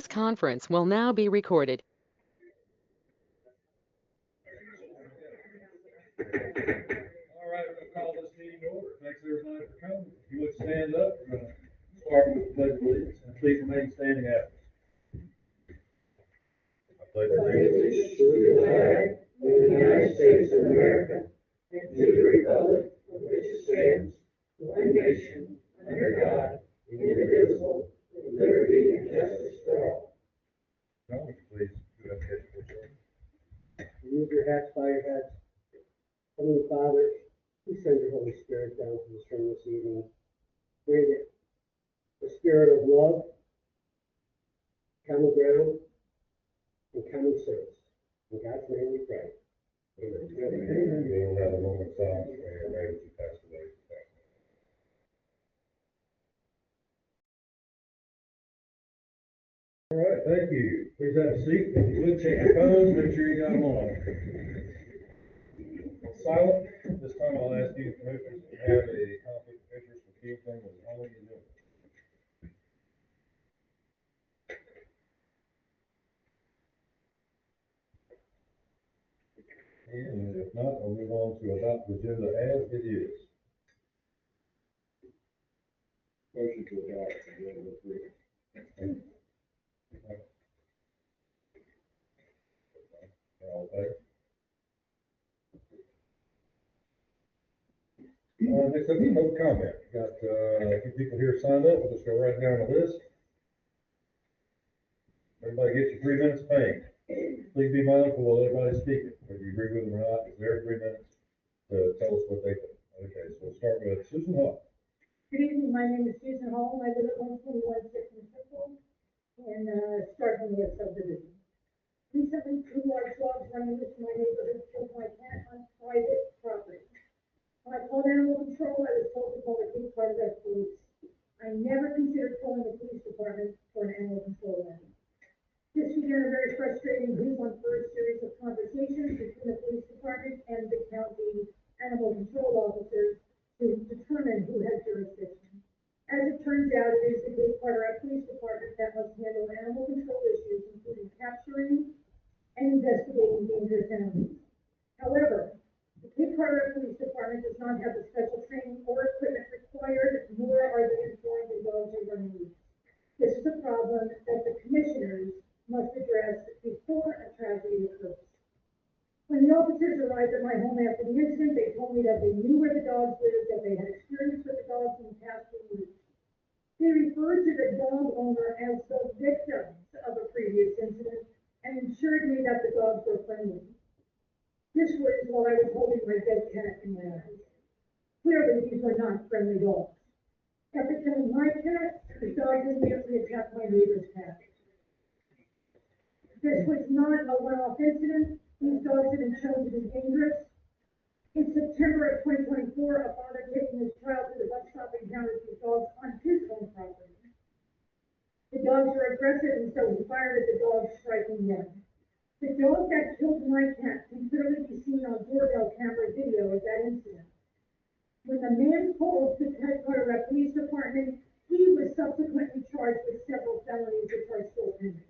This conference will now be recorded. All right, we'll call this meeting to order. Thanks everybody for coming. If you would stand up, we're going to start with the pledge of allegiance, and please remain standing after. I pledge allegiance to the flag of the United States of America and to the republic for which it stands, one nation, under God, indivisible, with liberty and justice for all. John, would you please do that for us? Remove your hats, bow your heads. Heavenly Father, we send your Holy Spirit down to this room this evening. Pray that the spirit of love, common ground, and common sense. In God's name we pray. Amen. We'll have a moment of silence for your neighbors who passed away. All right, thank you. Please have a seat. If you would, check your phones, make sure you got them on. Silent. This time I'll ask you, commissioners, to have a conflict of interest with anything that's only you know. And if not, I'll move on to adopt the agenda as it is. Motion to adopt the agenda as written. All in favor? Next up, public comment. Got a few people here signed up. We'll just go right down the list. Everybody gets your 3 minutes of fame. Please be mindful while everybody's speaking, whether you agree with them or not. It's their 3 minutes to tell us what they think. Okay, so we'll start with Susan Hall. Good evening, my name is Susan Hall, and I live at 121 Sixth Circle in Starkville subdivision. Recently, 2 large dogs running loose in my neighborhood killed my cat on private property. When I called animal control, I was told to call the Cape Carteret police. I never considered calling the police department for an animal control matter. This began a very frustrating week-long first series of conversations between the police department and the county animal control officers to determine who had jurisdiction. As it turns out, it is the Cape Carteret Police Department that must handle animal control issues, including capturing and investigating dangerous animals. However, the Cape Carteret Police Department does not have the special training or equipment required, nor are they informed that dogs are running loose. This is a problem that the commissioners must address before a tragedy occurs. When the officers arrived at my home after the incident, they told me that they knew where the dogs lived, that they had experience with the dogs in past weeks. They referred to the dog owner as the victims of a previous incident and assured me that the dogs were friendly. This was while I was holding my dead cat in my arms. Clearly, these were not friendly dogs. After killing my cat, the dogs immediately attacked my neighbor's cat. This was not a one-off incident. These dogs have been shown to be dangerous. In September of 2024, a father taking his child to the bus stop encountered these dogs on his own property. The dogs were aggressive, and so he fired at the dogs, striking them. The dog that killed my cat can clearly be seen on doorbell camera video of that incident. When the man called the Cape Carteret Police Department, he was subsequently charged with several felonies which are still pending.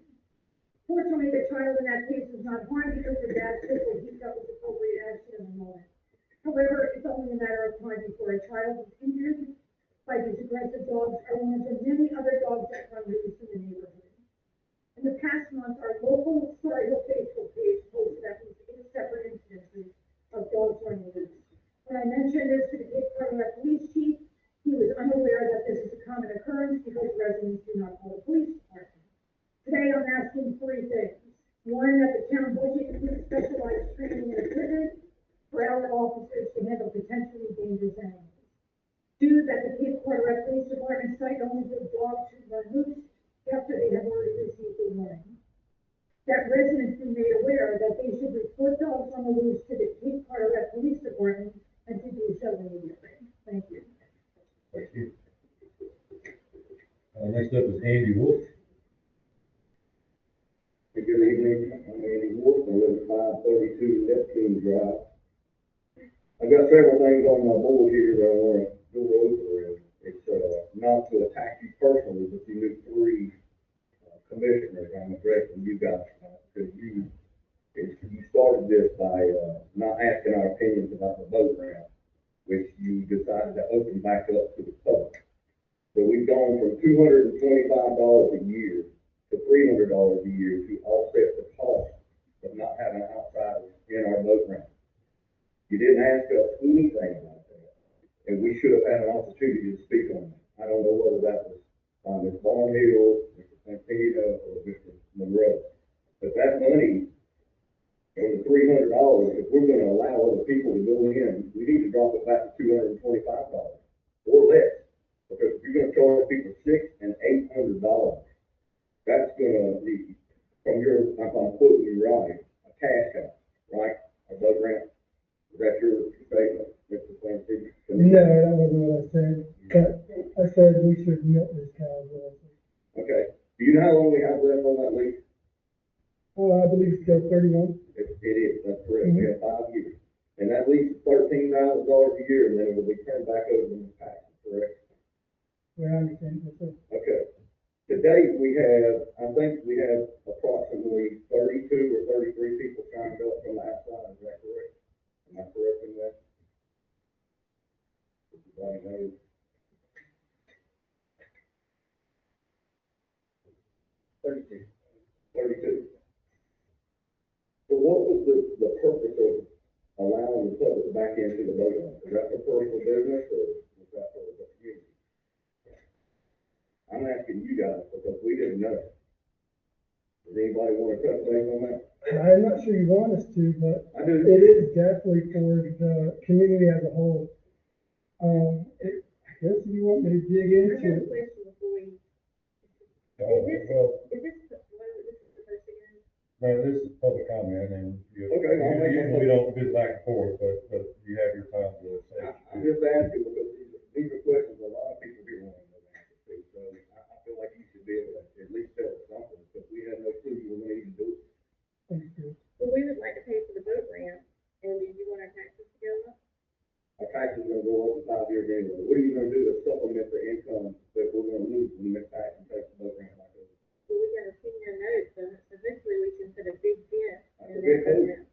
Fortunately, the child in that case was not harmed because the dad took what he felt was appropriate action in the moment. However, it's only a matter of time before a child is injured by these aggressive dogs or one of the many other dogs that run loose in the neighborhood. In the past month, our local Facebook page posted at least 8 separate instances of dogs running loose. When I mentioned this to the Cape Carteret police chief, he was unaware that this is a common occurrence because residents do not call the police department. Today, I'm asking 3 things. 1, that the town budget includes specialized training and equipment for our officers to handle potentially dangerous animals. 2, that the Cape Carteret Police Department site only gives dogs who run loose after they have already received a warning. That residents be made aware that they should report dogs on the loose to the Cape Carteret Police Department and to do so immediately. Thank you. Thank you. Next up is Andy Wolf. Good evening, I'm Andy Wolf, I live at 532 Neptune Drive. I've got several things on my board here that I want to go over. It's not to attack you personally, but you knew 3 commissioners, I'm addressing you guys, because you started this by, not asking our opinions about the boat ramp, which you decided to open back up to the public. So we've gone from $225 a year to $300 a year to offset the cost of not having outsiders in our boat ramp. You didn't ask us anything about that, and we should have had an opportunity to speak on that. I don't know whether that was Ms. Barnhill, Mr. Santino, or Mr. Monroe, but that money, over $300, if we're gonna allow other people to go in, we need to drop it back to $225 or less. Because if you're gonna charge people $600 and $800, that's gonna be, from your, if I'm quoting you right, a cash cow, right? A boat ramp. Is that your statement, Mr. Santino? No, that wasn't what I said, but I said we should milk this cow as well. Okay. Do you know how long we have left on that lease? Oh, I believe it's still 31. It is, that's correct. We have 5 years. And that lease is $13,000 a year, and then it will be turned back over to the tax, correct? Yeah, I understand, yes, sir. Okay. Today, I think we have approximately 32 or 33 people signed up from the outside, is that correct? Am I correct in that? Everybody knows. 32. So what was the purpose of allowing the public back into the boat ramp? Was that for personal business, or was that for the community? I'm asking you guys because we didn't know. Does anybody want to touch base on that? I'm not sure you want us to, but I do. it is definitely for the community as a whole. I guess if you want me to dig I into have a it. question before we, Well, is this the first again? no, this is public comment, and Okay, I'll make my- we don't do back and forth, but you have your time to say. I'm just asking because these are questions a lot of people here want to know the answer to. So I feel like you should be able to at least tell us something, because we had no clue you were going to even do it. Well, we would like to pay for the boat ramp, and do you want our taxes to go up? Our taxes are going to go up in 5 years anyway. What are you going to do to supplement the income that we're going to lose when the tax and take the boat ramp back over? Well, we got a senior note, so eventually we can put a big dent That's in a big that boat hope. ramp.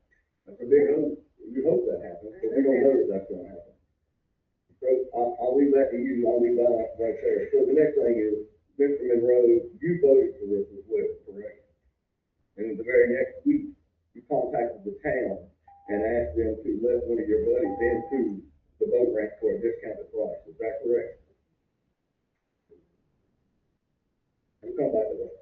That's a big hope. You hope that happens, but we don't know if that's going to happen. So I'll leave that to you. I'll leave that right there. So the next thing is, Mr. Monroe, you voted for this as well, correct? And the very next week, you contacted the town and asked them to let one of your buddies into the boat ramp for a discounted price. Is that correct? We'll come back to that.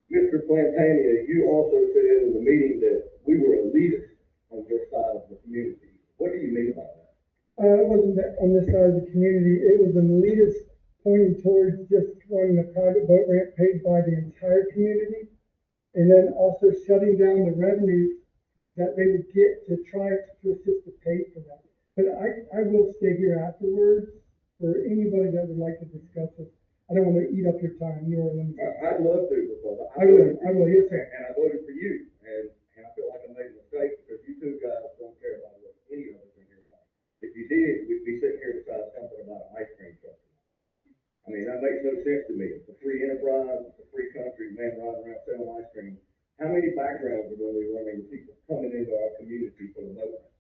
Mr. Plantania, you also said in the meeting that we were elitist on your side of the community. What do you mean by that? It wasn't that on this side of the community, it was an elitist pointing towards just wanting a private boat ramp paid by the entire community, and then also shutting down the revenues that they would get to try to assist to pay for that. But I will stay here afterwards for anybody that would like to discuss it. I don't want to eat up your time, you are limited. I'd love to, because I will, yes, sir. And I voted for you, and I feel like I made a mistake, because you two guys don't care about what any of us in here think. If you did, we'd be sitting here deciding something about an ice cream truck. I mean, that makes no sense to me. It's a free enterprise, it's a free country, man riding around selling ice cream. How many backgrounds are going to be running with people coming into our community for the boat ramp?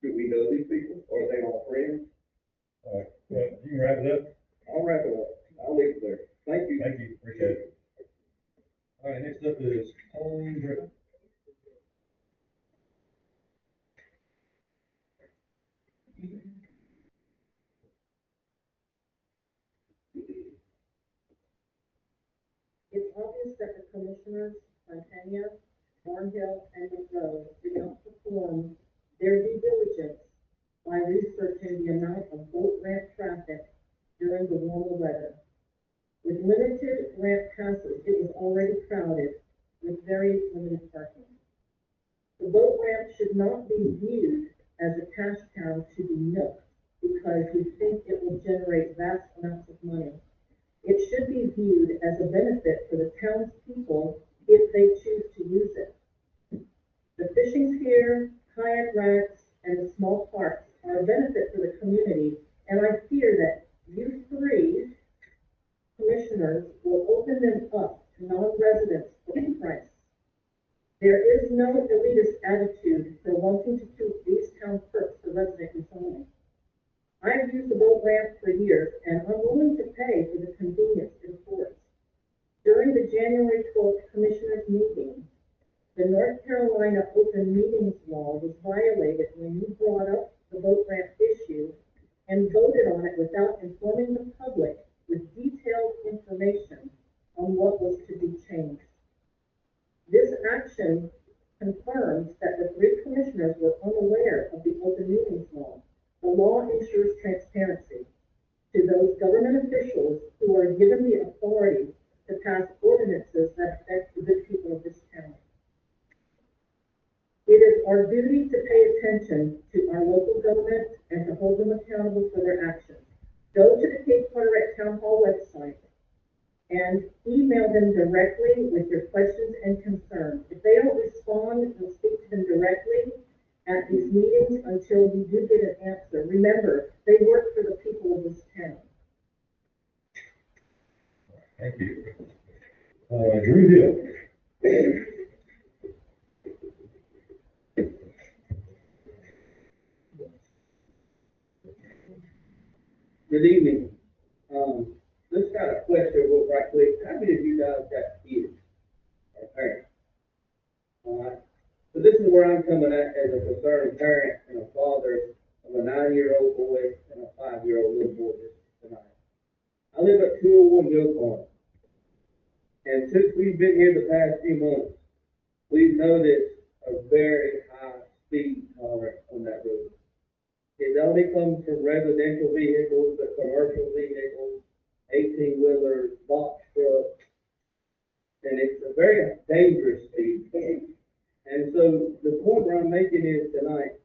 Do we know these people, or are they all friends? All right, well, you can wrap it up. I'll wrap it up. I'll leave it there. Thank you. Thank you, appreciate it. All right, next up is Pauline Griffin. It's obvious that the commissioners, Montana, Barnhill, and Monroe did not perform their due diligence by researching the amount of boat ramp traffic during the warmer weather. With limited ramp passes, it was already crowded with very limited parking. The boat ramp should not be viewed as a cash cow to be milked because we think it will generate vast amounts of money. It should be viewed as a benefit for the townspeople if they choose to use it. The fishing pier, kayak racks, and the small parks are a benefit for the community, and I fear that you three commissioners will open them up to non-residents for price. There is no elitist attitude for wanting to keep these town perks for residents only. I've used the boat ramp for years, and I'm willing to pay for the convenience it affords. During the January 12th Commissioners' meeting, the North Carolina Open Meetings Law was violated when you brought up the boat ramp issue and voted on it without informing the public with detailed information on what was to be changed. This action confirms that the three commissioners were unaware of the Open Meetings Law. The law ensures transparency to those government officials who are given the authority to pass ordinances that affect the good people of this town. It is our duty to pay attention to our local government and to hold them accountable for their actions. Go to the Cape Carteret Town Hall website and email them directly with your questions and concerns. If they don't respond, we'll speak to them directly at these meetings until we do get an answer. Remember, they work for the people of this town. Thank you. Drew Hill. Good evening. Just got a question real right quick. How many of you guys got kids or parents? All right. So this is where I'm coming at as a concerned parent and a father of a 9-year-old boy and a 5-year-old little boy this tonight. I live at 201 Yukon. And since we've been here the past few months, we've noticed a very high speed tolerance on that road. It only comes from residential vehicles, but commercial vehicles, 18-wheelers, box trucks, and it's a very dangerous speed. And so the point where I'm making is tonight,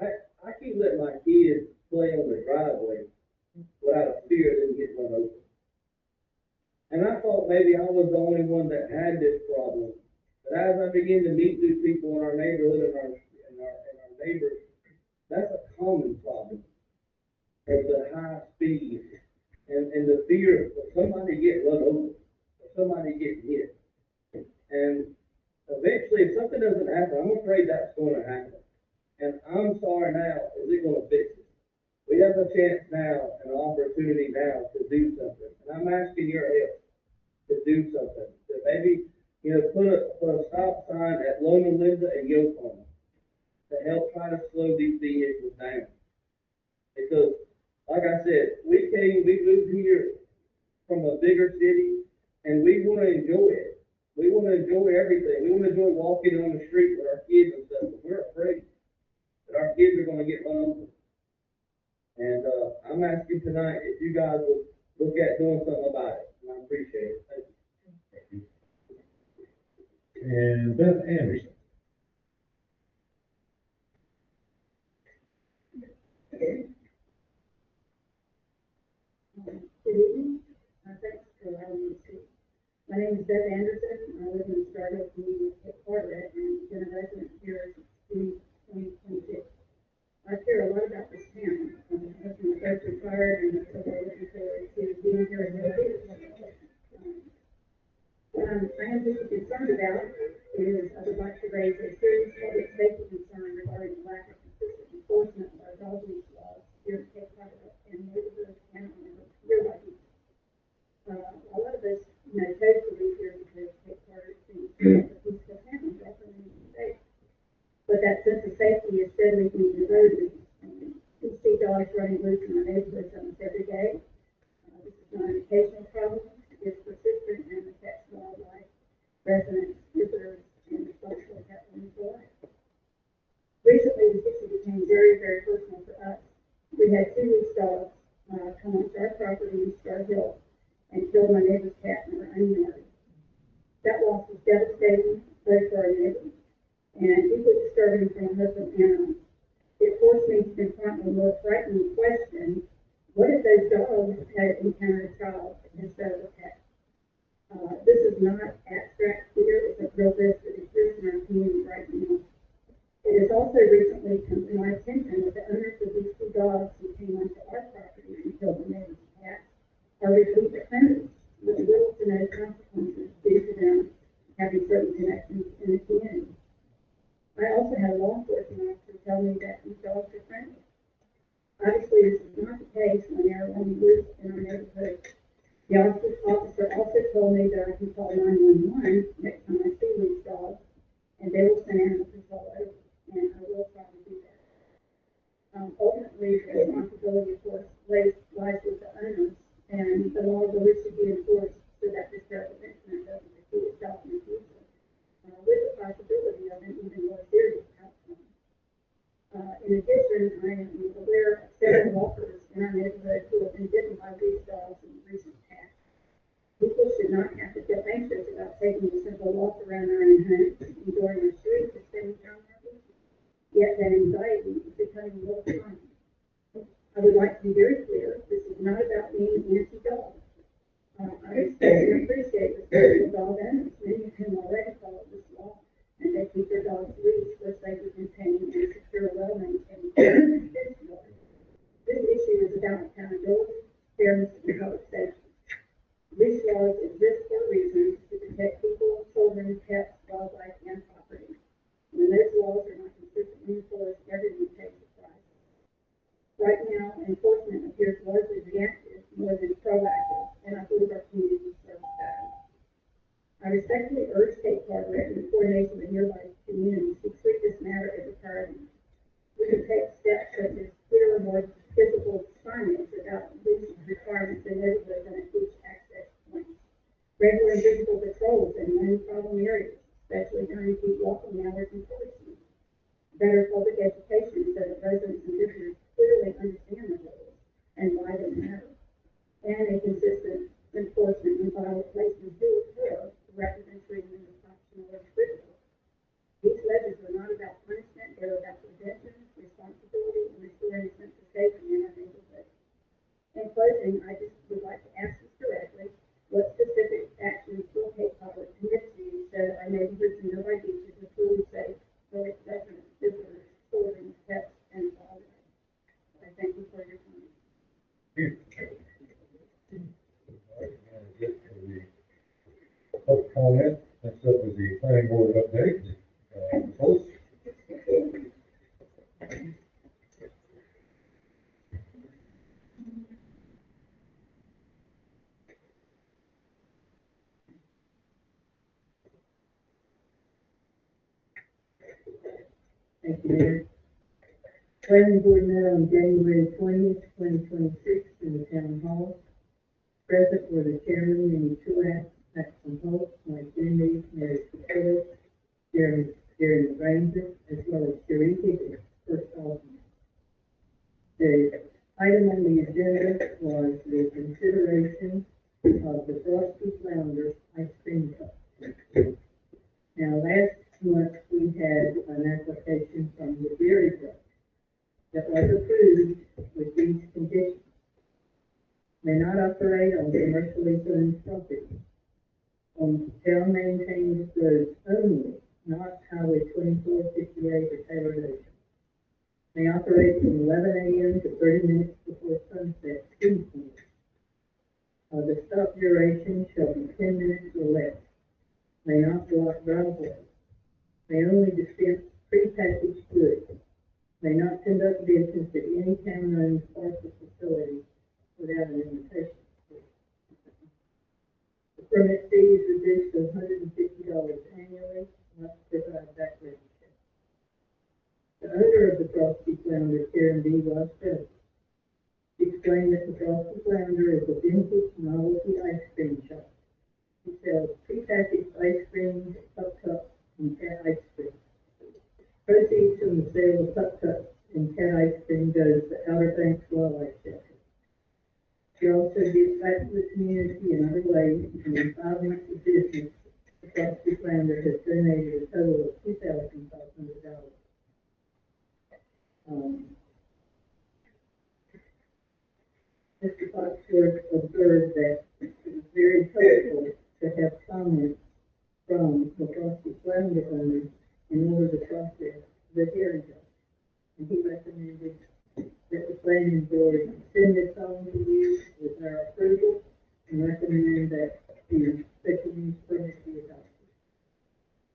I keep letting my kids play on the driveway without a fear of them getting run over. And I thought maybe I was the only one that had this problem. But as I begin to meet new people in our neighborhood and our neighbors, that's a common problem. It's the high speed and the fear of somebody getting run over, or somebody getting hit. And eventually, if something doesn't happen, I'm afraid that's going to happen. And I'm sorry now, is it going to fix it? We have a chance now, an opportunity now to do something. And I'm asking your help to do something. To maybe, put a stop sign at Loma Linda and Yukon to help try to slow these vehicles down. Because, like I said, we moved here from a bigger city, and we want to enjoy it. We want to enjoy everything. We want to enjoy walking on the street with our kids and stuff, but we're afraid that our kids are going to get run over. And I'm asking tonight if you guys will look at doing something about it, and I appreciate it. Thank you. And Beth Anderson. Good evening. Thanks for allowing me to speak. My name is Beth Anderson. I live in Stargate, Cape Carteret, and been a resident here since 2026. I care a lot about this town. My husband both retired, and so we're looking forward to being here in the future. What I am just concerned about is I would like to raise a serious public safety concern regarding the lack of consistent enforcement of our dog use laws here in Cape Carteret and neighborhoods and real life. A lot of us, chose to live here because Cape Carteret seems a peaceful town, definitely in the state. But that sense of safety is steadily being eroded. We see dogs running loose in our neighborhoods almost every day. This is not an occasional problem. It's persistent and affects wildlife, residents, visitors, and the social happenings alike. Recently, the city became very, very personal for us. We had 2 loose dogs come onto our property in Star Hill and killed my neighbor's cat in her own yard. That loss was devastating, both for our neighbors and equally disturbing for my husband and I. It forced me to confront a more frightening question: what if those dogs had encountered a child instead of a pet? This is not abstract fear, it's a real risk that exists in our community right now. It has also recently come to my attention that the owners of these 2 dogs who came onto our property and killed the neighbor's cat are repeat offenders. no consequences due to them having certain connections in the community. I also had a law enforcement officer tell me that these dogs are friendly. Obviously, this is not the case when they're roaming loose in our neighborhood. The officer also told me that I can call 911 next time I see these dogs, and they will send animal control over, and I will probably do that. Ultimately, the responsibility, of course, lies with the owners, and the law really should be enforced so that this terrible incident doesn't repeat itself in the future, with the possibility of an even more serious outcome. In addition, I am aware of several walkers in our neighborhood who have been bitten by these dogs in recent past. People should not have to feel anxious about taking a simple walk around our own homes, enjoying our streets, and spending time in our business. Yet that anxiety is becoming more common. I would like to be very clear, this is not about being anti-dog. I respect and appreciate responsible dog owners, many of whom already follow this law, and they keep their dogs leashed for safer contained and secure, well-maintained fence yards. This issue is about accountability, fairness, and public safety. Leash laws exist for a reason, to protect people, children, pets, wildlife, and property. When those laws are not consistently enforced, everyone pays the price. Right now, enforcement appears largely reactive more than proactive, and I believe our community deserves better. I respectfully urge State Carteret, in coordination with nearby communities, to treat this matter as a priority. We can take steps such as clearer, more visible signage about leash requirements in neighborhoods and at each access point. Regular and visible patrols in known problem areas, especially during peak walking hours and police. Better public education so that residents and visitors clearly understand the rules and why they matter. And a consistent enforcement when violent places do occur rather than treating them as optional or critical. These measures are not about punishment, they're about prevention, responsibility, and restoring a sense of safety in our neighborhood. In closing, I just would like to ask this directly, what specific actions will Cape Cod commit to so that our neighborhoods and nearby beaches are truly safe for its residents, visitors, children, pets, and wildlife? I thank you for your time. Public comment, next up is the planning board update. Host. Thank you, Mayor. Planning board met on January 20th, 2026 in the town hall. Present were the chairman and two Maxim Holt, Mike Henry, Mary Patel, Jeremy Granger, as well as Sheree Higgins, first alternate. The item on the agenda was the consideration of the Frosty Flounder ice cream cup. Now, last month, we had an application from the Dairy Truck that was approved with these conditions. May not operate on commercially zoned property, on town-maintained roads only, not Highway 2458 or Taylor Road. May operate from 11 a.m. to 30 minutes before sunset, speed limit. The stop duration shall be 10 minutes or less. May not block driveways. May only dispense prepackaged goods. May not conduct business at any town-owned parcel facility without an invitation. The permit fee is reduced to $150 annually, must provide background check. The owner of the Frosty Flounder, Karen B. was present. She explained that the Frosty Flounder is a vintage novelty ice cream shop. He sells prepackaged ice cream, pup cups, and cat ice cream. Proceeds from the sale of pup cups and cat ice cream goes to Outer Banks Wildlife Shelter. She also gives back to the community in other ways, and in 5 months of business, the Frosty Flounder has donated a total of $2,500. Mr. Foxworth observed that it was very helpful to have comments from the Frosty Flounder owners in order to process the hearing. And he recommended that the planning board send this on to you with our approval and recommend that the special use permit be adopted.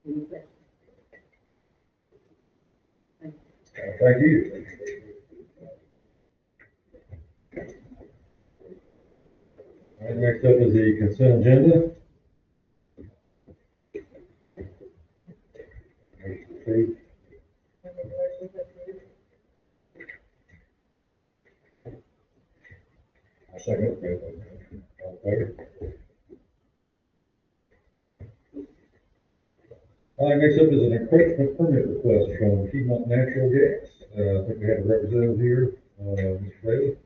Any questions? Thank you. Thank you. All right, next up is the consent agenda. Approved. I second. All in favor? All right, next up is an encroachment permit request from Piedmont Natural Gas. I think we have a representative here, Mr. Bailey.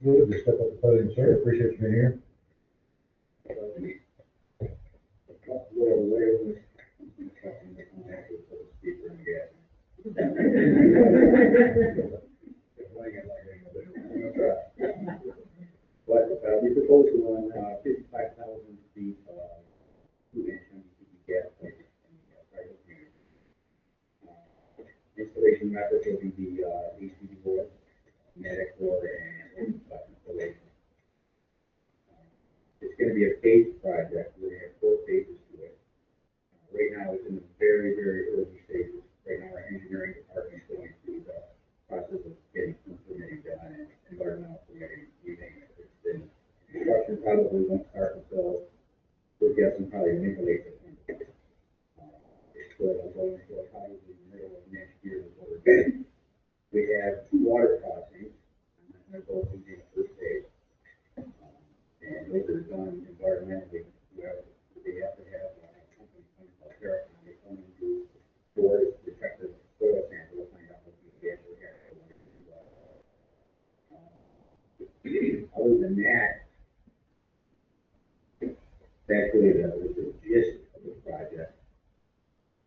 Good, just step up to the podium, sir. Appreciate you being here. But, we propose to run, 55,000 feet, 2-inch gas pipe in the private community. Installation method will be the, HDD board, medic board, and installation. It's gonna be a phased project, we're gonna have 4 phases to it. Right now, it's in the very, very early stages. Right now, our engineering department is going through the process of getting some permitting done and environmental permitting, everything. It's been, construction probably won't start until, we're guessing probably mid to late September. It's going until probably the middle of next year before we're done. We have 2 water crossings, and they're both in the first phase. And those are done environmentally, where they have to have a company come verify, they come and do board, detect the soil sample, to find out what the actual gas is. Other than that, that's really the gist of the project.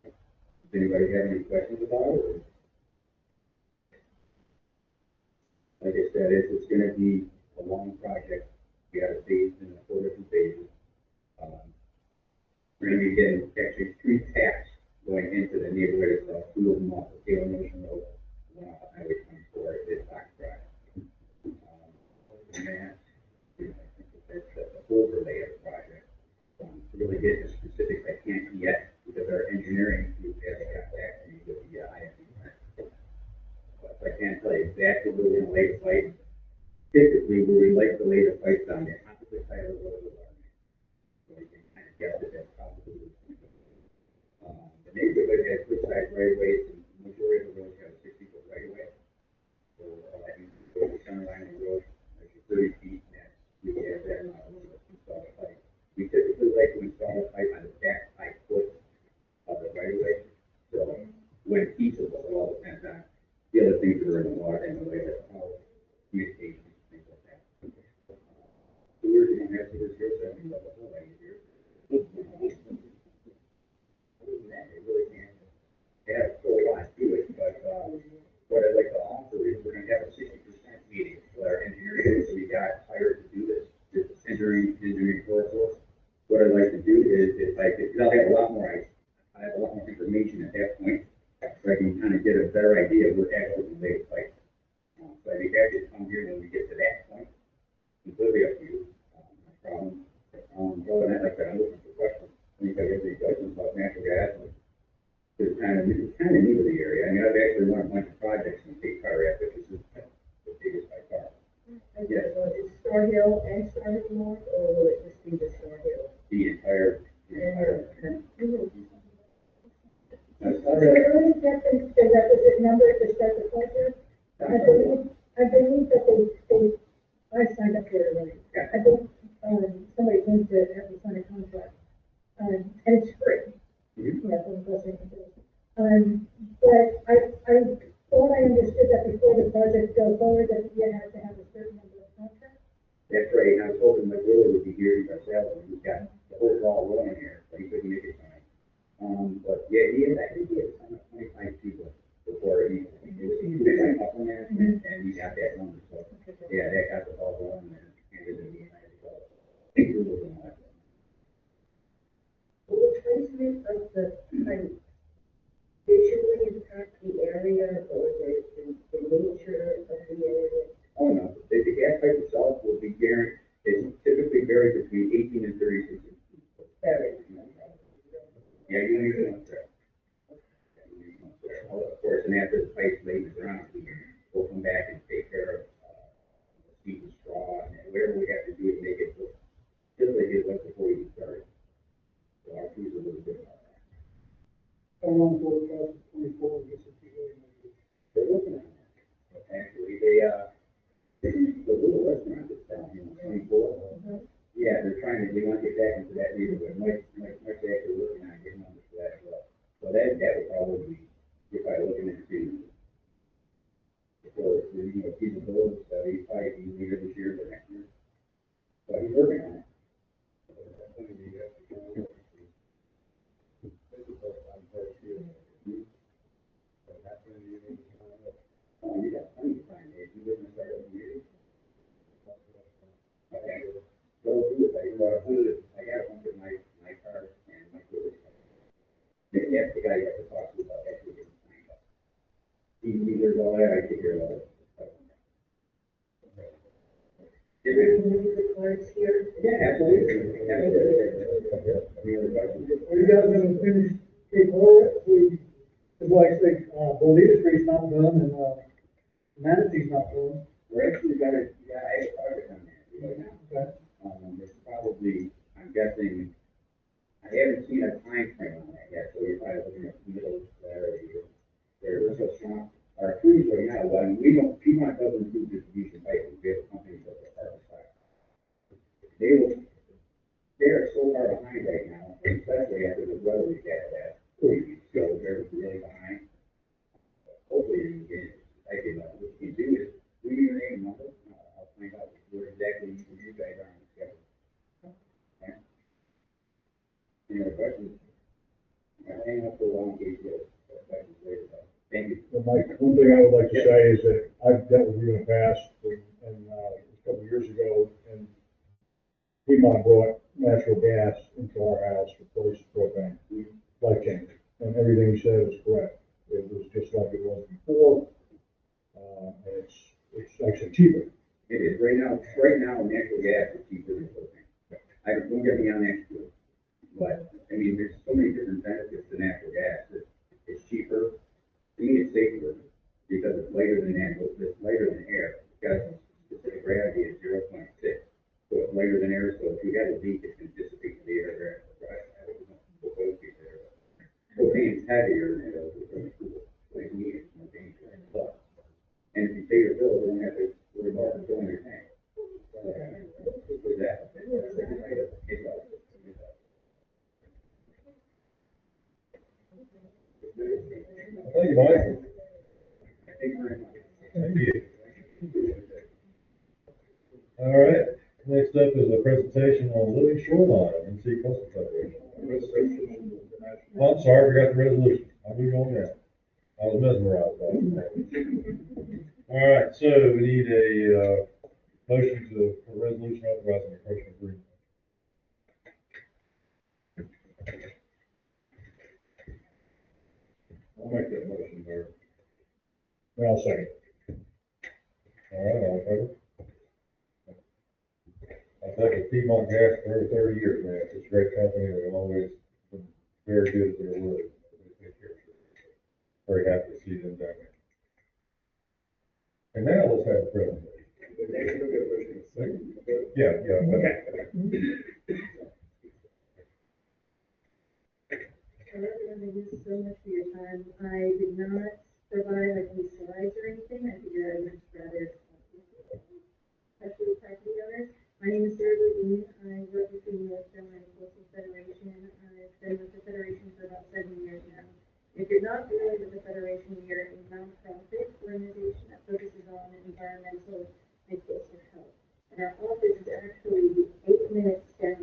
Does anybody have any questions about it? Like I said, it's gonna be a long project. We have it phased in 4 different phases. We're gonna be getting actually 3 taps going into the neighborhood itself, 2 of them off the Taylor Nation Road, 1 off the Highway 24, it's Fox Drive. And that, you know, I think that's the overlay of the project. To really get into specifics, I can't yet, because our engineering group hasn't got back to me with the IFC plan. But I can't tell you exactly where we're gonna lay the pipe. Typically, where we like to lay the pipes on the opposite side of the road with our main. So we can kind of guess that that's probably. The neighborhood has good size right of ways, and the majority of the roads have a 60-foot right of way. So, that means you go to the center line of the road, like 30 feet, and we have that amount of room to install the pipe. We typically like to install the pipe on the back 5 foot of the right of way. So, when feasible, it all depends on the other things that are in the water and the way that how communication. We're going to have to this here, so I mean, the whole way here. Other than that, it really can't add a whole lot to it, but, what I'd like to offer is we're gonna have a 60% meeting with our engineering, so we got hired to do this engineering workforce. What I'd like to do is, if I could, I'll have a lot more, I have a lot more information at that point, so I can kind of get a better idea of what actually the latest like. So I'd be happy to come here when we get to that point, completely up to you. Well, and like I said, I'm looking for questions. Anybody has any questions about natural gas? It's kind of new to the area. I mean, I've actually run a bunch of projects in Cape Cod, but this is the biggest by far. Yes. Is Star Hill and Star Hill North, or will it just be the Star Hill? The entire. Now, So really get the requisite number to start the project? I believe that I signed up for it already. Yeah. I think, somebody needs to have to sign a contract, and it's free. Mhm. Yeah, from the president. But I thought I understood that before the project goes forward, that you have to have a certain number of contracts. That's right, and I was hoping my brother would be here ourselves, and we've got the whole ball rolling here, but he couldn't make it tonight. But yeah, I think he had signed up 25 people before he was up on that, and he got that number, so, yeah, that got the ball rolling, and handed it to me, and I had to go. Will the placement of the pipe visually impact the area or the nature of the area? Oh, no, the gas pipe itself will be guaranteed, it's typically very between 18 and 36 inches. Yeah, you need to know that. Of course, and after the pipe's laid in the ground, we'll come back and take care of, seed and straw, and whatever we have to do to make it look, just like it was before we started. So our trees are a little bit. How long will it cost 24, just if you really want to? They're looking at that. Actually, the little restaurant that's down here, on 24. Yeah, they're trying to, they want to get back into that neighborhood, Mike's actually working on getting numbers for that as well. So that would probably be, if I looking into, for, feasibility study, probably be later this year or next year. But he's working on it. Oh, you got plenty of time, Dave. You wouldn't start up the meeting. Okay. So do it. I got a bunch of my card and my food. Maybe that's the guy you have to talk to about actually getting signed up. He does all that, I take care of all that. Yeah, absolutely. Any other questions? Are you guys gonna finish Cape Horror? It's like, Bolita Street's not done and, Manatee's not done. We're actually got it, yeah, I have a project on that right now. Okay. It's probably, I'm guessing, I haven't seen a time frame on that yet, so you're probably looking at middle of Saturday. There's a swamp, our trees right now, well, I mean, we don't, Piedmont doesn't do distribution piping, we have a company that does our side. They are so far behind right now, especially after the weather we had last week, so they're really behind. Hopefully, you can, I can, what you can do is, we need your name and number, I'll find out where exactly you guys are on the schedule. Okay? Any other questions? I'll hang up for a while in case you have questions later, but thank you. Well, Mike, one thing I would like to say is that I've dealt with you in the past, and a couple of years ago, and Piedmont brought natural gas into our house, replaced propane, life changing, and everything you said is correct. It was just like it was before, and it's actually cheaper. It is, right now, natural gas is cheaper than propane. Don't get me on that too. But, I mean, there's so many different benefits to natural gas. It's cheaper, to me, it's safer, because it's lighter than air. It's got a specific gravity of 0.6. So it's lighter than air, so if you have a leak, it can dissipate the air there. Propane is heavier than it is cool. So you need it more dangerous. But, and if you pay your bill, you don't have to worry about filling your tank. Thank you, Mike. Thank you very much. Thank you. All right, next up is a presentation on living shoreline, NC Coastal Federation. Oh, I'm sorry, I forgot the resolution. I'll move on now. I was mesmerized by it. All right, so we need a, motion for resolution authorizing the commercial agreement. I'll make that motion there. I'll second. All right, all in favor? I've had with Piedmont Gas for over 30 years, man. It's a great company, and they've always been very good at their work. They take care of it. Very happy to see them down there. And now let's have a presentation. Yeah, okay. Thank you so much for your time. I did not provide like any slides or anything. I figured I would just rather especially property owners. My name is Sarah Levine. I work with the North Carolina Coastal Federation. I've been with the Federation for about 7 years now. If you're not familiar with the Federation, we are a nonprofit organization that focuses on environmental and coastal health. And our office is actually 8 minutes down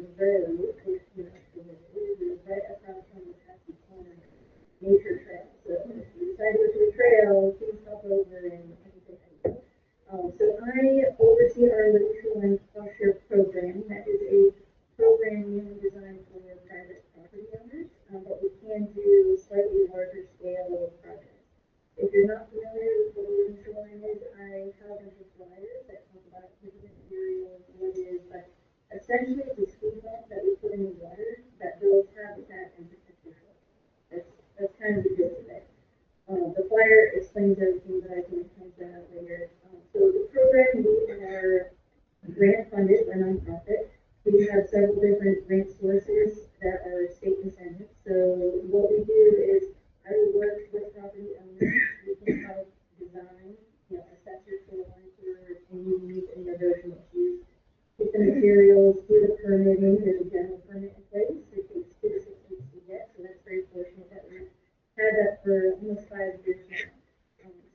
we have several different grant sources that are state incentives. So what we do is I will work with property owners. We can help design, assessors for monitor any needs, any erosion issues. Get the materials, do the permitting, there's a general permit in place. It takes 2 to 6 weeks to get, so that's very fortunate that we've had that for almost 5 years now.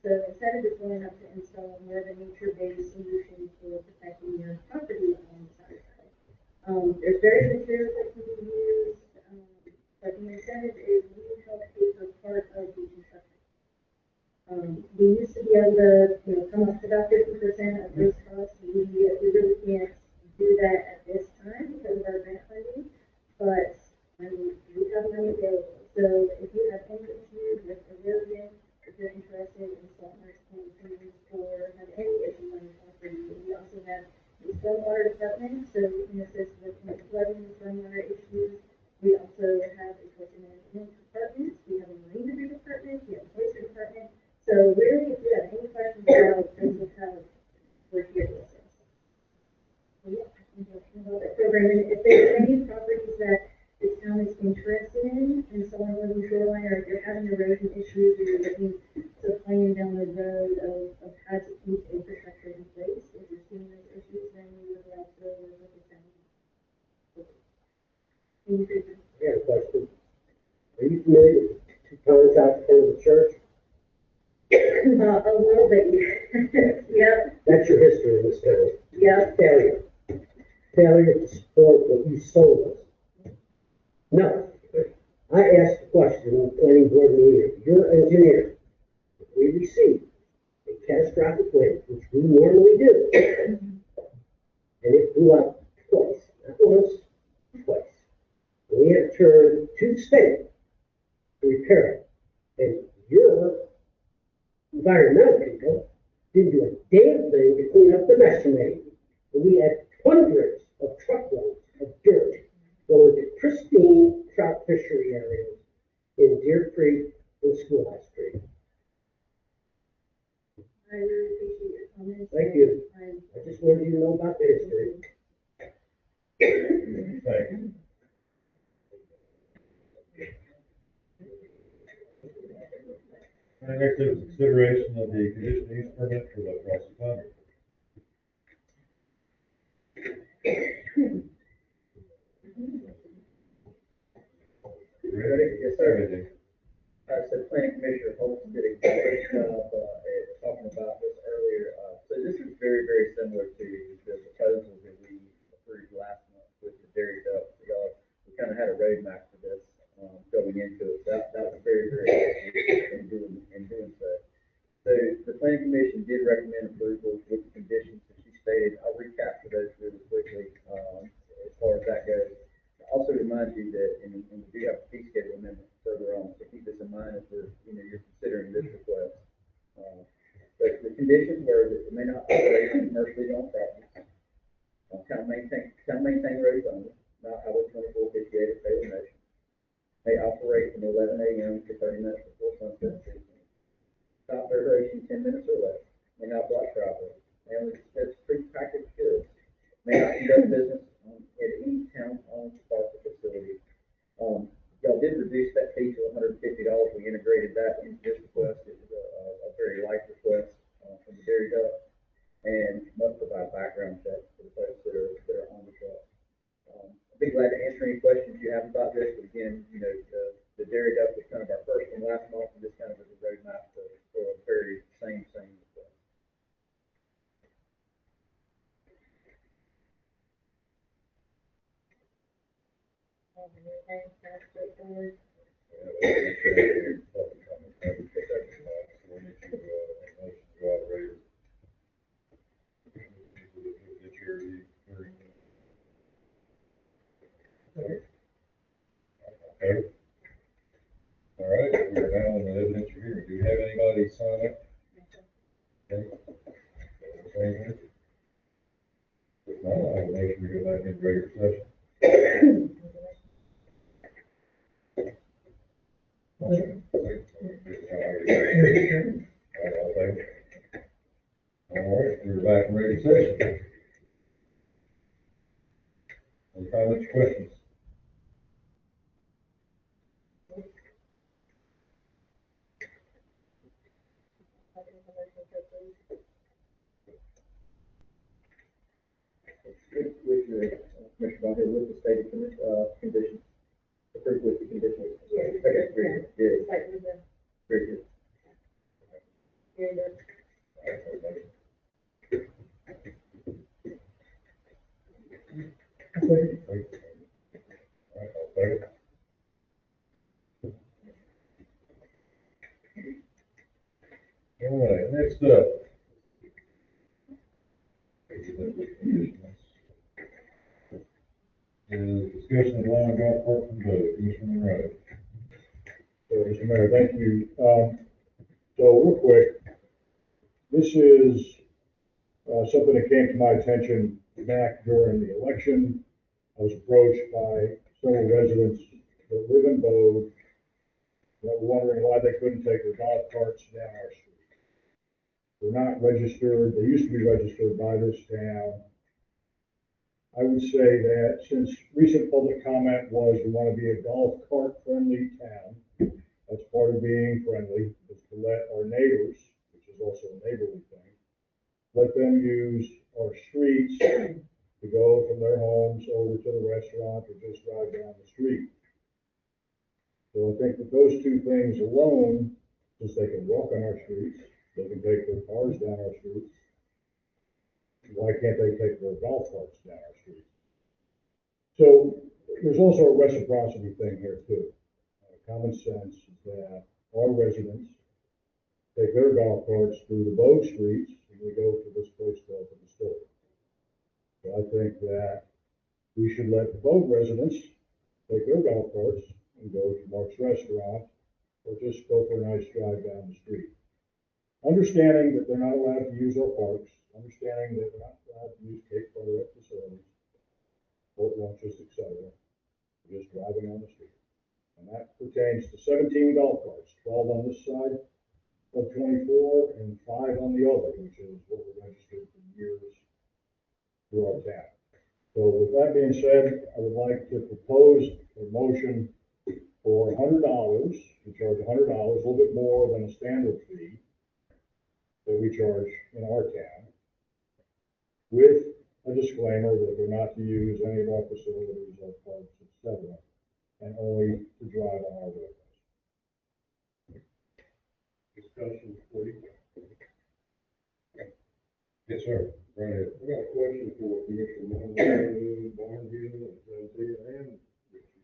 So instead of just going up to install more of a nature-based solution for protecting your property on the side. There's various materials that can be used, but the incentive is we help pay for part of the construction. We used to be able to, come up to about 50% of those costs. We really can't do that at this time because of our grant funding, but we have money available. So if you have any issues with erosion, if you're interested in salt marsh plantings or have any issues on your property, we also have the stormwater department, so we can assist with flooding and stormwater issues. We also have a coastal management department, we have a marine debris department, we have a police department. So really, if you have any questions about coastal health, we're here to assist. So yeah, I think that's about that program. And if there's any properties that the town is interested in installing on the shoreline, or if you're having erosion issues, or you're looking to plan down the road of how to keep infrastructure in place, if you're seeing those issues, then we would like to work with the town. Any feedback? I got a question. Are you familiar with 2 ponds out in the church? A little bit. Yep. That's your history in this town. Yep. Failure. Failure to support what you sold us. No. I asked the question in the planning board meeting, your engineer, if we receive a catastrophic wind, which we normally do, and it blew up twice, not once, twice. And we had to turn to the state to repair it. And your environmental people didn't do a damn thing to clean up the mess you made. And we had hundreds of truckloads of dirt going to pristine trout fishery areas in Deer Creek and Schoolhouse Creek. I really appreciate your comments. Thank you. I just wanted you to know about the history. Thank you. Next is consideration of the conditional use permit for the Crossing Pond. Ready? Yes, sir. So Planning Commissioner Holmes did a great job, talking about this earlier. So this is very, very similar to the proposal that we approved last month with the dairy ducks. We kind of had a roadmap for this, going into it. That was very, very helpful in doing so. So the Planning Commission did recommend approval with the conditions that she stated. I'll recap for those really quickly, as far as that goes. Also remind you that, and we do have a fee schedule amendment further on, so keep this in mind as you're considering this request. But the conditions were that it may not operate commercially on property, maintain roads only, not Highway 2458 or Taylor Motion, may operate from 11 a.m. to 30 minutes before sunset season, stop duration 10 minutes or less, may not block traffic, may only dispense pre-packaged goods, may not conduct business at any town-owned park or facility. Y'all did reduce that fee to $150. We integrated that into this request. It was a very light request from the dairy duck, and must provide background checks for the folks that are on the truck. I'd be glad to answer any questions you have about this, but again, the dairy duck was kind of our first one last month, and this kind of is a roadmap for a very same request. Okay. All right, we're now in the evidence hearing. Do we have anybody sign up? Okay. If not, I have a motion to go back into regular session. All right, we're back in regular session. Comments, questions? With your, Commissioner Bond, with the stated, conditions, approved with the conditions. Yeah. Okay, very good, yeah, Like with the, very good. and the I think All right, next up. Is discussion of line golf course and vote, Commissioner Monroe. Mr. Mayor, thank you. So real quick, this is, something that came to my attention back during the election. I was approached by several residents that live in Bode that were wondering why they couldn't take their golf carts down our street. They're not registered, they used to be registered by this town. I would say that since recent public comment was we want to be a golf cart friendly town, that's part of being friendly, is to let our neighbors, which is also a neighborly thing, let them use our streets to go from their homes over to the restaurant or just drive down the street. So I think that those two things alone, since they can walk on our streets, they can take their cars down our streets, why can't they take their golf carts down our streets? So there's also a reciprocity thing here too. Common sense is that our residents take their golf carts through the Bow streets and we go to this place called the Distillery. So I think that we should let the Bow residents take their golf carts and go to Mark's Restaurant or just go for a nice drive down the street. Understanding that they're not allowed to use our parks, understanding that they're not allowed to use Cape Carteret facilities, boat launches, etc. Just driving on the street. And that pertains to 17 golf carts, 12 on this side of 24 and 5 on the other, which is what we're registered for years through our town. So with that being said, I would like to propose a motion for $100. We charge $100, a little bit more than a standard fee that we charge in our town, with a disclaimer that they're not to use any of our facilities, our parks, etc., and only to drive on our roadways. Discussion, please. Yes, sir. Right ahead. I got a question for Commissioner Monroe, Barnhill, and Zanzia, and Richard.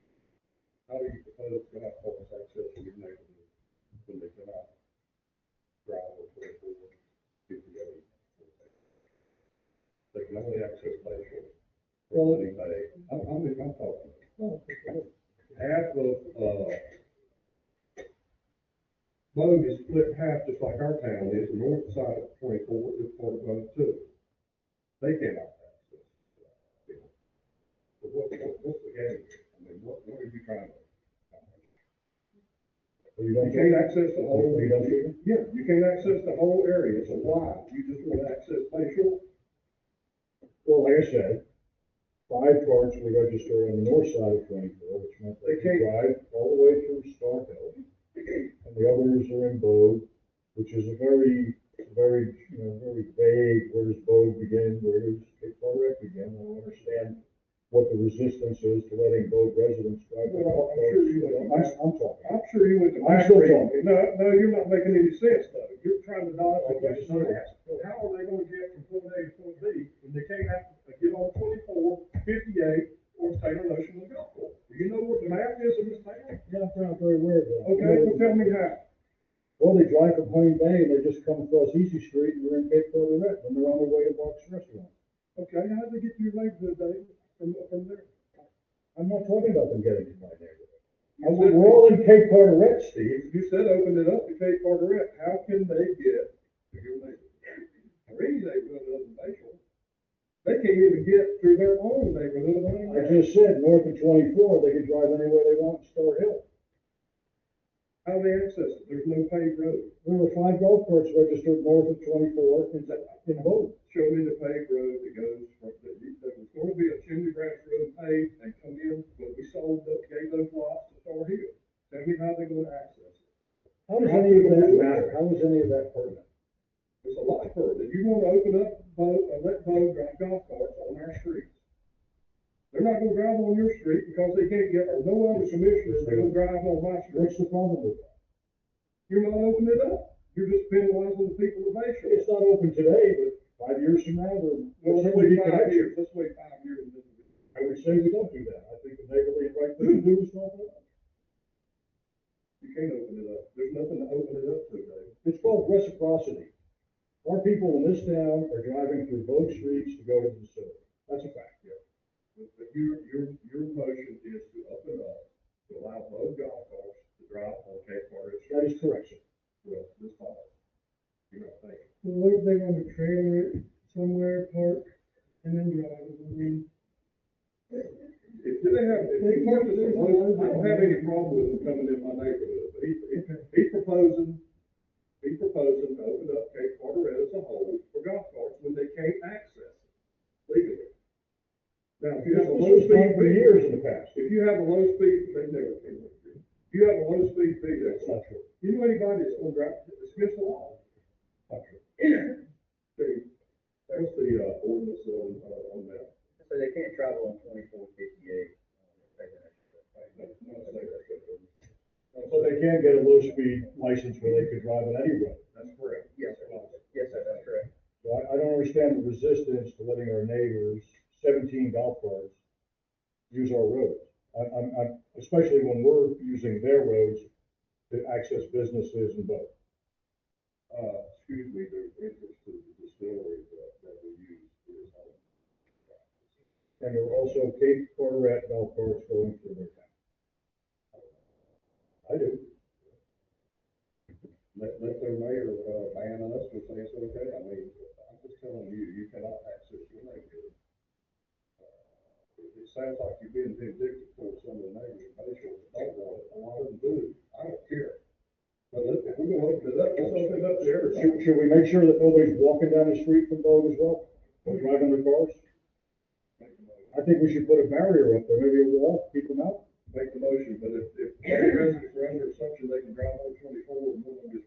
How do you propose golf carts access to your neighborhood when they cannot drive or 24, 58? They can only access by shore. Well, anyway, I'm talking. Half of, Bode is split half, just like our town is. The north side of 24 is part of Bode too. They cannot access. So what's the game? I mean, what are you trying to? You can't access the whole. Yeah, you can't access the whole area. So why? You just want to access Bay Shore? Well, like I said, 5 carts we register on the north side of 24, which meant they can drive all the way through Star Hill. And the others are in Bode, which is a very vague, where does Bode begin, where does Cape Carteret begin? I don't understand what the resistance is to letting Bode residents drive. Well, I'm sure you went to. I'm still talking. No, you're not making any sense though. You're trying to dodge the question. How are they gonna get from point A to point B when they can't get on 24, 58, or Taylor Ocean Golf Course? Do you know what the map is of this town? Yeah, I'm not very aware of that. Okay, well tell me how. Well, they drive from Honey Bay and they just come across Easy Street and they're in Cape Carteret and they're on their way to Mark's Restaurant. Okay, how did they get to your neighborhood, Dave, from there? I'm not talking about them getting to my neighborhood. We're all in Cape Carteret, Steve. You said open it up to Cape Carteret. How can they get to your neighborhood? Or any neighborhood other than Bayshore? They can't even get through their own neighborhood. I just said north of 24, they can drive anywhere they want in Star Hill. How do they access it? There's no paved road. There were 5 golf carts registered north of 24 in Hope. Show me the paved road that goes from, there was gonna be a chimney branch road paved and come in, but we gave those lots to Star Hill. Tell me how they're gonna access it. How does any of that matter? How is any of that pertinent? It's a lot further. You wanna open up Bo and let Bo drive golf carts on our streets. They're not gonna drive on your street because they can't get, or no other commissioners, they're gonna drive on my street. What's the problem with that? You're not opening it up. You're just penalizing the people of Bayshore. It's not open today, but 5 years from now, there will Let's certainly be wait 5 connection. years. Let's wait 5 years. And then I would say we don't do that. I think the neighborly right thing to do is not that. you can't open it up. There's nothing to open it up to, Dave. It's called reciprocity. Our people in this town are driving through both streets to go to the facility. That's a fact. But your motion is to open up, to allow both golf carts to drive on Cape Carter. That is correct, sir. Well, this follows. You're not thinking. Well, what if they want to trailer it somewhere, park, and then drive it? I mean, If he parks it someplace, I don't have any problem with him coming in my neighborhood, but he's proposing to open up Cape Carteret as a whole for golf carts when they can't access it legally. Now, if you have a low This was done speed for years in the past. if you have a low speed, they never can. If you have a low speed feed, That's not true. you know anybody that's gonna drive, dismiss the law. Not true. See, that's the, ordinance on that. So they can't travel on 2458. So they can get a low speed license where they could drive on any road. That's correct. Yes, sir. Yes, sir, that's correct. So I don't understand the resistance to letting our neighbors, 17 golf carts, use our roads. I'm, especially when we're using their roads to access businesses and both. Excuse me, the entrance to the distillery that we use is home. And there are also Cape Carteret golf carts going through their town. I do. Let their mayor, ban us or say it's okay. I mean, I'm just telling you, you cannot access your neighborhood. It sounds like you're being vindictive towards some of the neighbors in Bayshore that don't want it. A lot of them do. I don't care. But if we're gonna open it up, let's open it up to everybody. Should we make sure that nobody's walking down the street from Bogue as well, or driving their cars? I think we should put a barrier up there, maybe a wall, keep them out. Make the motion, but if any residents are under assumption they can drive on 24 and we're gonna just.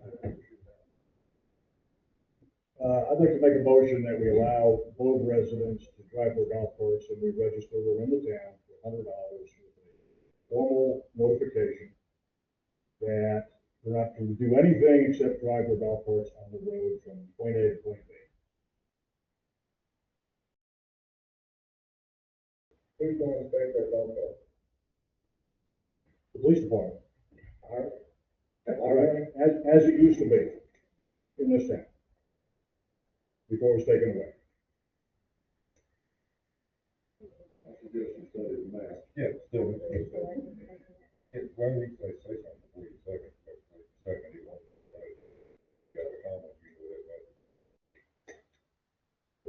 I'd like to make a motion that we allow Bogue residents to drive their golf carts and we register them in the town for $100 with a formal notification that they're not to do anything except drive their golf carts on the road from point A to point B. Who's going to take their golf cart? The police department, All right, as it used to be in this town, before it was taken away. I suggest you study the math. Yeah, still, well, you say something before you second, but second, you want to, got a comment, you know, that.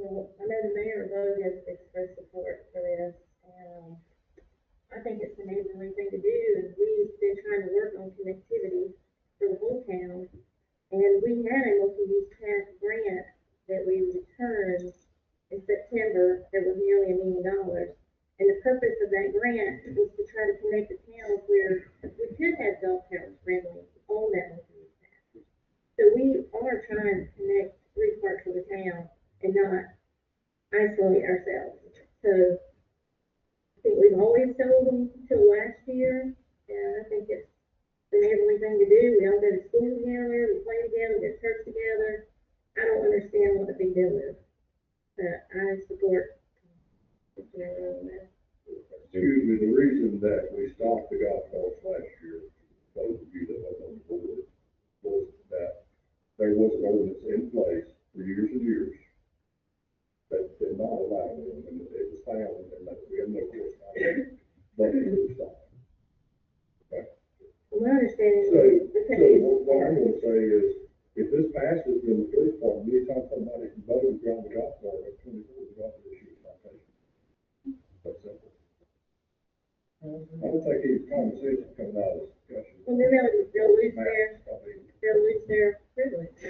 Well, I know the mayor of Vogue has expressed support for this, and I think it's a neighborly thing to do, and we've been trying to work on connectivity for the whole town. And we had a multi-use task grant that we returned in September, that was nearly $1 million. And the purpose of that grant was to try to connect the towns where we could have golf carts friendly on that multi-use task. So we are trying to connect 3 parts of the town and not isolate ourselves. So I think we've always told them till last year, and I think it's the neighborly thing to do. We all go to school together, we play together, we go to church together. I don't understand what the big deal is, but I support Mr. Mayor on that. Excuse me, the reason that we stopped the golf carts last year, those of you that was on the board, was that there was an ordinance in place for years and years that did not allow them, and it was found, and that we have no choice. But it was stopped. Okay? Well, my understanding So, is, okay, what I'm gonna say is, if this passes, then the police department, anytime somebody can vote and drive the golf cart at 24, the golf issue is not taken. That's simple. I would think each conversation coming out of discussion. Well, then they'll lose their privilege.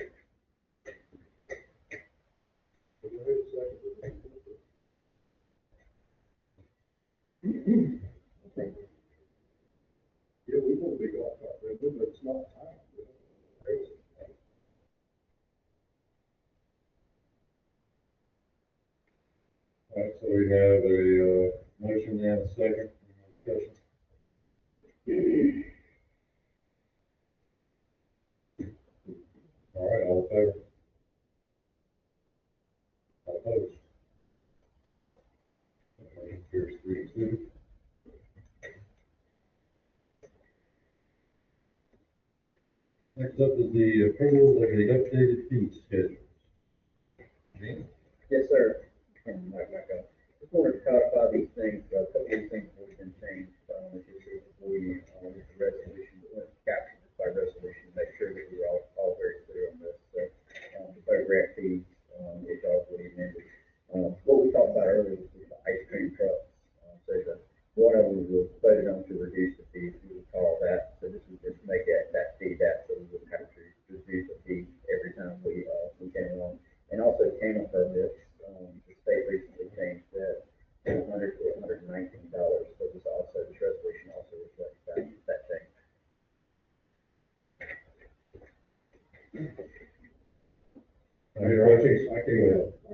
Yeah, we want to be off our revenue, but it's not time. All right, so we have a, motion and a second, discussion. All right, all in favor? All opposed? Motion carries 3-2. Next up is the approval of the updated fee schedule. Gene? Yes, sir. Just wanted to codify these things, a couple of these things have been changed, as you see before you, with the resolution, capture this by resolution, make sure that we're all very clear on this. So, the photograph fees, which I already amended. What we talked about earlier was the ice cream trucks. One of them was voted on to reduce the fees, we would call that, so this would just make that fee that, so we wouldn't have to reduce the fee every time we came along. And also camera permits, the state recently changed that from $100 to $119, so this resolution also reflects that change. I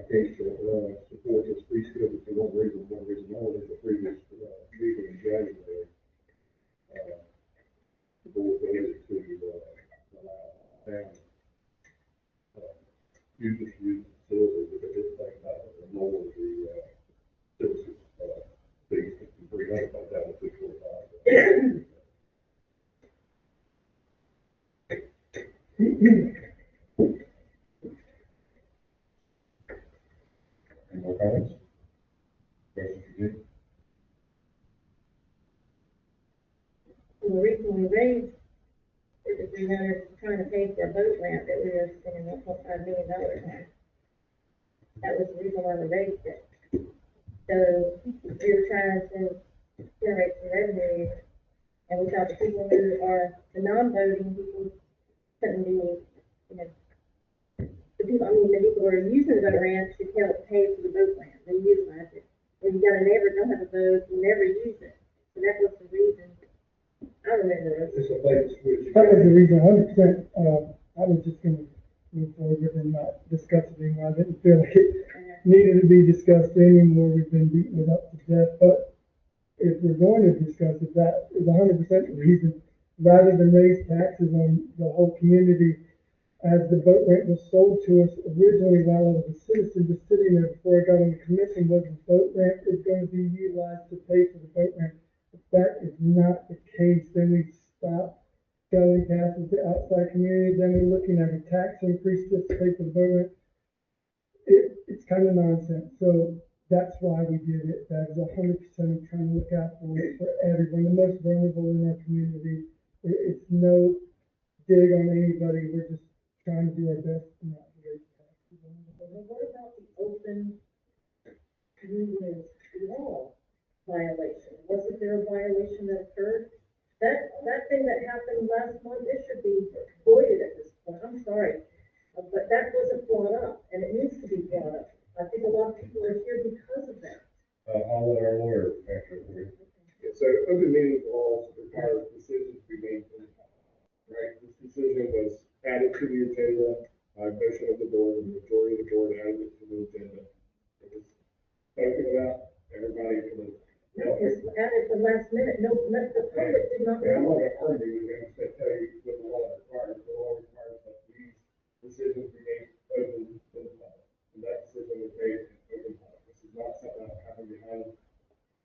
can't support this fee schedule for one reason only, the previous, meeting in January. The board voted to, allow town, users to use the facility, but they didn't think about it, and lower the, citizens, fees from 300 back down to 245. Any more comments? Questions for Gene? And the reason we raised it was we were trying to pay for a boat ramp that we were spending $1.5 million on. That was the reason why we raised it. So we were trying to generate some revenue, and we thought the people who are the non-voting people couldn't be, the people who are using the boat ramp should help pay for the boat ramp and utilize it. If you got a neighbor who don't have a boat, you never use it. So that was the reason. I remember it. It's a bait and switch. That was the reason, 100%, I was just gonna move forward and not discuss it anymore. I didn't feel like it needed to be discussed anymore. We've been beating it up to death, but if we're going to discuss it, that is 100% the reason, rather than raise taxes on the whole community. As the boat ramp was sold to us originally while I was a citizen, just sitting there before I got on the commission, was the boat ramp is going to be utilized to pay for the boat ramp. If that is not the case, then we stop selling passes to outside communities, then we're looking at a tax increase just to pay for the boat ramp. It's kind of nonsense, so that's why we did it. That is 100% trying to look out for everyone, the most vulnerable in our community. It's no dig on anybody, we're just trying to do our best to not raise taxes. Well, what about the open community law violation? Wasn't there a violation that occurred? That thing that happened last month, it should be voided at this point. I'm sorry. But that wasn't brought up, and it needs to be brought up. I think a lot of people are here because of that. I'll let our lawyer answer it for you. So open meeting laws require decisions to be made in time, right? This decision was added to the agenda by motion of the board, and the majority of the board added it to the agenda. It was spoken about, everybody for the. No, it's added the last minute. No, the public did not Yeah, I'm know. not gonna argue with you, I'm just gonna tell you what the law requires. The law requires that these decisions be made open to the public. And that decision was made in open public. This is not something that happened behind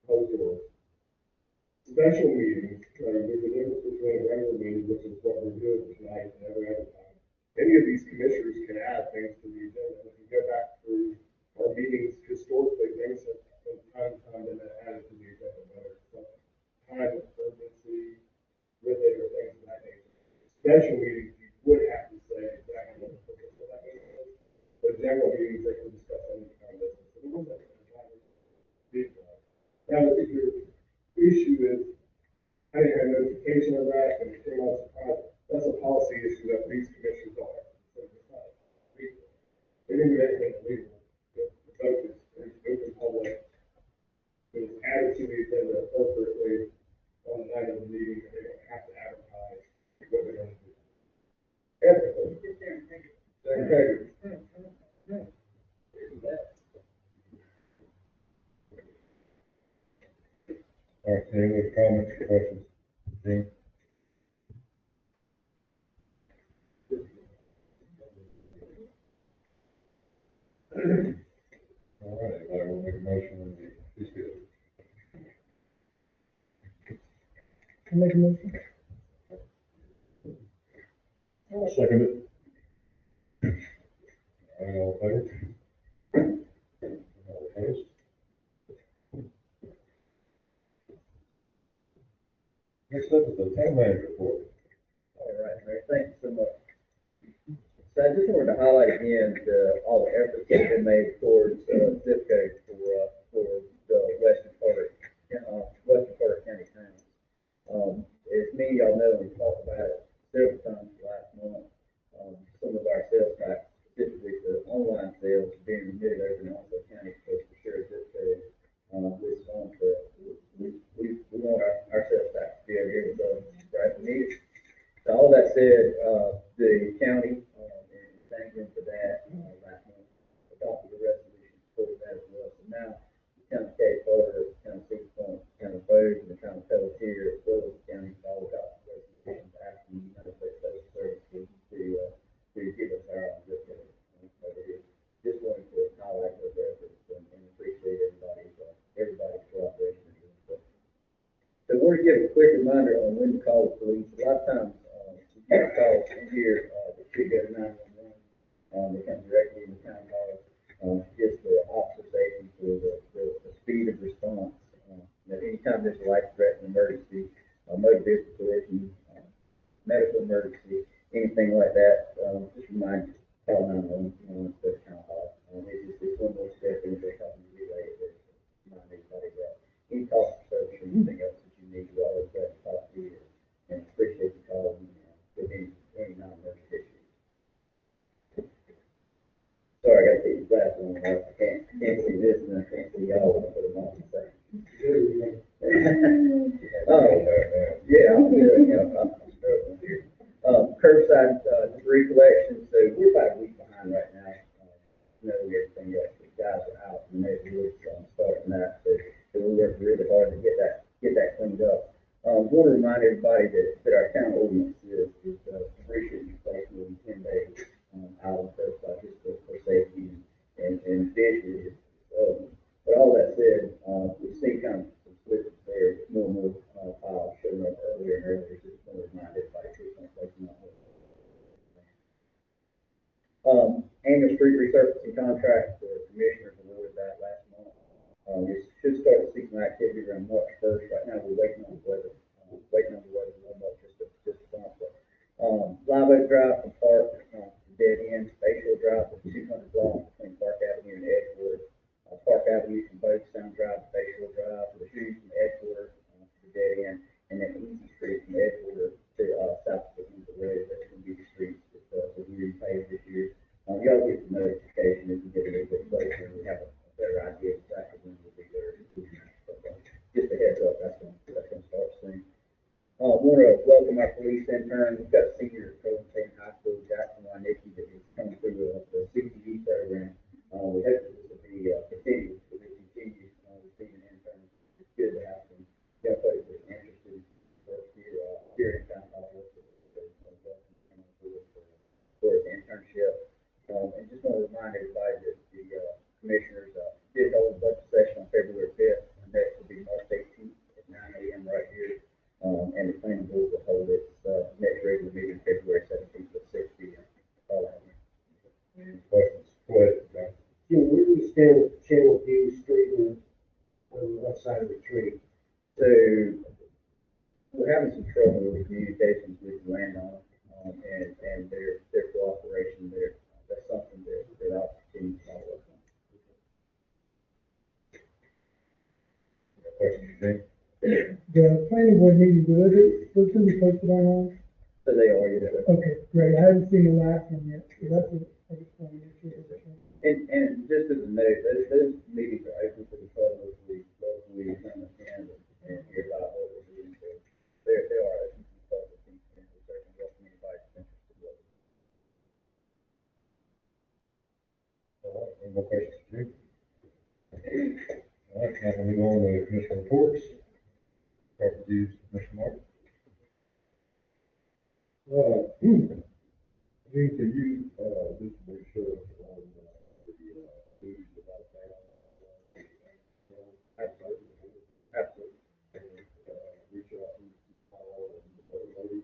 closed doors. Special meetings, there's a difference between a regular meeting, which is what we're doing tonight and every other time. Any of these commissioners can add things to the agenda. If you go back through our meetings historically, things have from time to time been added to the agenda, whether it's some time of urgency with it or things of that nature. Special meetings, you would have to say exactly what the purpose of that meeting is. But general meetings, they can discuss any kind of business. So there wasn't a time to do that. Now, if your issue is I didn't have notification of that, and it came out surprised. That's a policy issue that these commissions don't have. So it's not legal. They didn't do anything illegal. The vote is open public. It was added to the agenda appropriately on the night of the meeting, and they don't have to advertise what they're going to do. Ethically. Integrity. All right, any other comments or questions? Gene? All right, anybody want to make a motion on the fee schedule? Can I make a motion? I'll second it. All right, all in favor? All opposed? Next up is the town manager report. All right, Mayor, thank you so much. So I just wanted to highlight again all the efforts that have been made towards zip code for the western part of county towns. As many of y'all know, we talked about it several times last month. Some of our sales tax, specifically for online sales, being remitted over to Onslow County for sure zip code. This month, we want our sales tax to be able to give us right we need it. So all that said, the county, and thank them for that, last month, adopted a resolution for that as well. So now, the town of Cape Carter, town of Cedar Point, town of Bode, and the town of Pelletier, as well as the county, all adopted resolutions asking the United States Postal Service to give us our own zip code. Just wanted to highlight those efforts and appreciate everybody's cooperation. So we're to give a quick reminder on when to call the police. A lot of times, we get calls in here, that should go to 911. They come directly in the town hall, just for officer safety, for the speed of response. That anytime there's a life-threatening emergency, motor vehicle collision, medical emergency, anything like that, just remind you, call 911 to the town hall. It's one more step in the helping you relay it, remind everybody that any call for service or anything else that you need, you always have to talk to you, and appreciate the call with any non-emergency issues. Sorry, I gotta take your glasses on, I can't see this and I can't see y'all when I put them on the same. Oh, yeah, I'm good, I'm struggling here. Curbside, debris collection, so we're about a week behind right now. Everything else, the guys are out in the neighborhood, starting that, so we're working really hard to get that cleaned up. Want to remind everybody that our town ordinance is debris should be placed within 10 days, out on curbside, just for safety and visually. But all that said, we've seen kind of some slips there, more and more piles showing up earlier and earlier, just want to remind everybody to please don't place them out. Annual street resurfacing contract, the commissioners awarded that last month. We should start to see some activity around March 1st. Right now, we're waiting on the weather. To warm up just a bump. Live Oak Drive from Park, dead end. Bayshore Drive from 200 blocks between Park Avenue and Edgewater. Park Avenue from Boatstown Drive to Bayshore Drive, to the Shoes from Edgewater to the dead end, and then Easy Street from Edgewater to south of the road. That's going to be the streets that we repaved this year. Y'all get the notification as we get a little bit closer and we have a better idea exactly when we'll be there. Just a heads up, that's going to start soon. Want to welcome our police intern. We've got a senior at Colton State High School, Jackson Wynicki, that is coming through the CTE program. We hope that this will be continuous, but we continue receiving interns. It's good to have some young folks that are interested in work here in town hall for his internship. And just want to remind everybody that the commissioners did hold a budget session on February 5th, and next will be March 18th at 9 a.m. right here. And the planning board will hold its next regular meeting February 17th at 6 p.m. Any questions? Go ahead. Jim, where do we stand with Channel View Street on the left side of the tree? So we're having some trouble with the communications with the landowner, and their cooperation there. That's something that I'll continue to follow up on. Questions, Gene? The planning board board meeting, those can be posted online? So they are, yeah. Okay, great, I haven't seen the last one yet, so that's what I just wanted to make sure. And just as a note, those meetings are open to the public, we understand and hear about what we're doing. So they are open to the public and we certainly welcome anybody that's interested. All right, any more questions for you? All right, now we move on to commissioner reports. Start with you, Mr. Martin. Gene, can you, just make sure on, the, duties about that? Absolutely. Absolutely. Reach out to Paul and the other lady,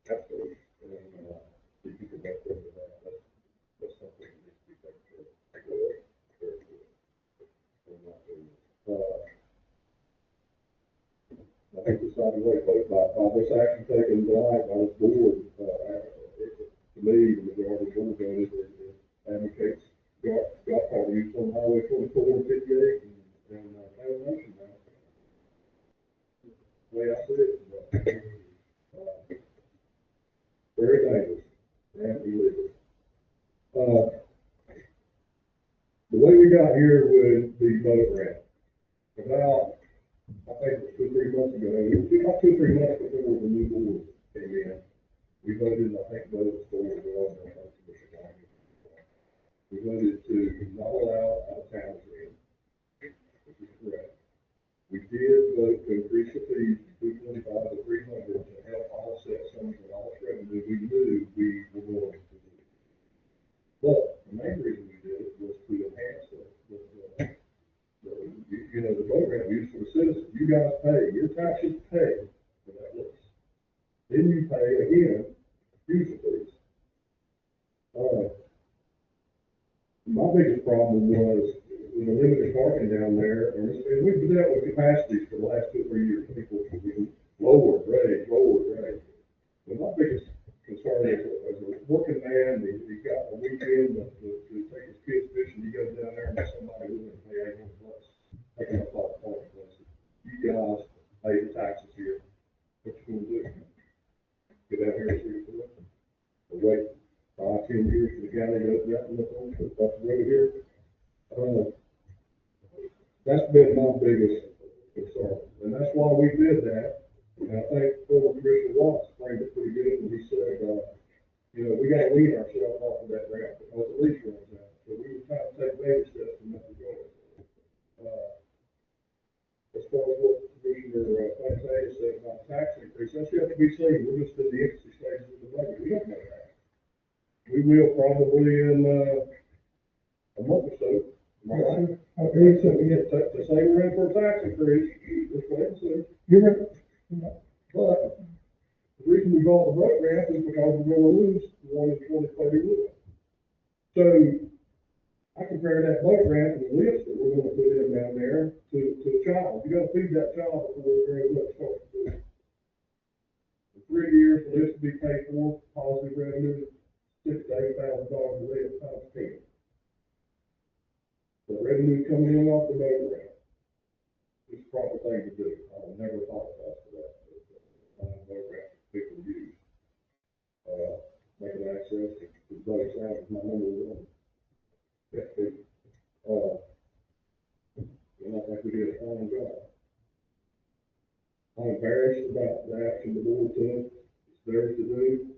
Absolutely. and, if you could let them know that, that's something that needs to be taken care of. Very good. And, I think the side of the way, by this action taken tonight by this board, to me, the majority of the board voted, it advocates golf cart use on Highway 24 and 58 and nation now. The way I see it, very dangerous and illegal. The way we got here with the boat ramp, about, I think it was 2 or 3 months ago, about 2 or 3 months before the new board came in, we voted, I think, voted for the law. We voted to not allow out of town in, which is correct. We did vote to increase the fees from 225 to 300 to help offset some of the lost revenue we knew we were going to do. But the main reason we did it was to enhance the boat ramp use for the citizens. You guys pay, your taxes pay for that lease. Then you pay again, user fees. My biggest problem was with the limited parking down there, and we've dealt with capacities for the last 2 or 3 years. People lower grade. But my biggest concern is as a working man, he's got a weekend to take his kids fishing, he goes down there and there's somebody willing to pay $800, taking up a lot of parking places. You guys pay the taxes here. What you gonna do? Get out here and see it for it? Or wait 5, 10 years for the county to open up and look on the road here? That's been my biggest concern, and that's why we did that. And I think former Commissioner Watts framed it pretty good when he said, we gotta wean ourselves off of that ramp because the lease runs out. So we were trying to take baby steps in that regard. As far as what Commissioner Fontaine said about tax increase, that's yet to be seen. We're just in the infancy stages of the budget. We don't know that. We will probably in a month or so. Am I right? I agree. So we get to say we're in for a tax increase. Just wait and see. You're right. But the reason we bought the boat ramp is because we're gonna lose the one in 2031. So I compare that boat ramp and the lifts that we're gonna put in down there to a child. You gotta feed that child before the very much starts to do. In 3 years, the lifts will be paid for, positive revenue, $6,000 to $8,000 a lift times 10. The revenue coming in off the boat ramp is the proper thing to do. I will never apologize for that. Boat ramp people use. Making access to the boat sound is my number one. Pet peeve. And I think we did a fine job. I'm embarrassed about the action the board took. It's theirs to do.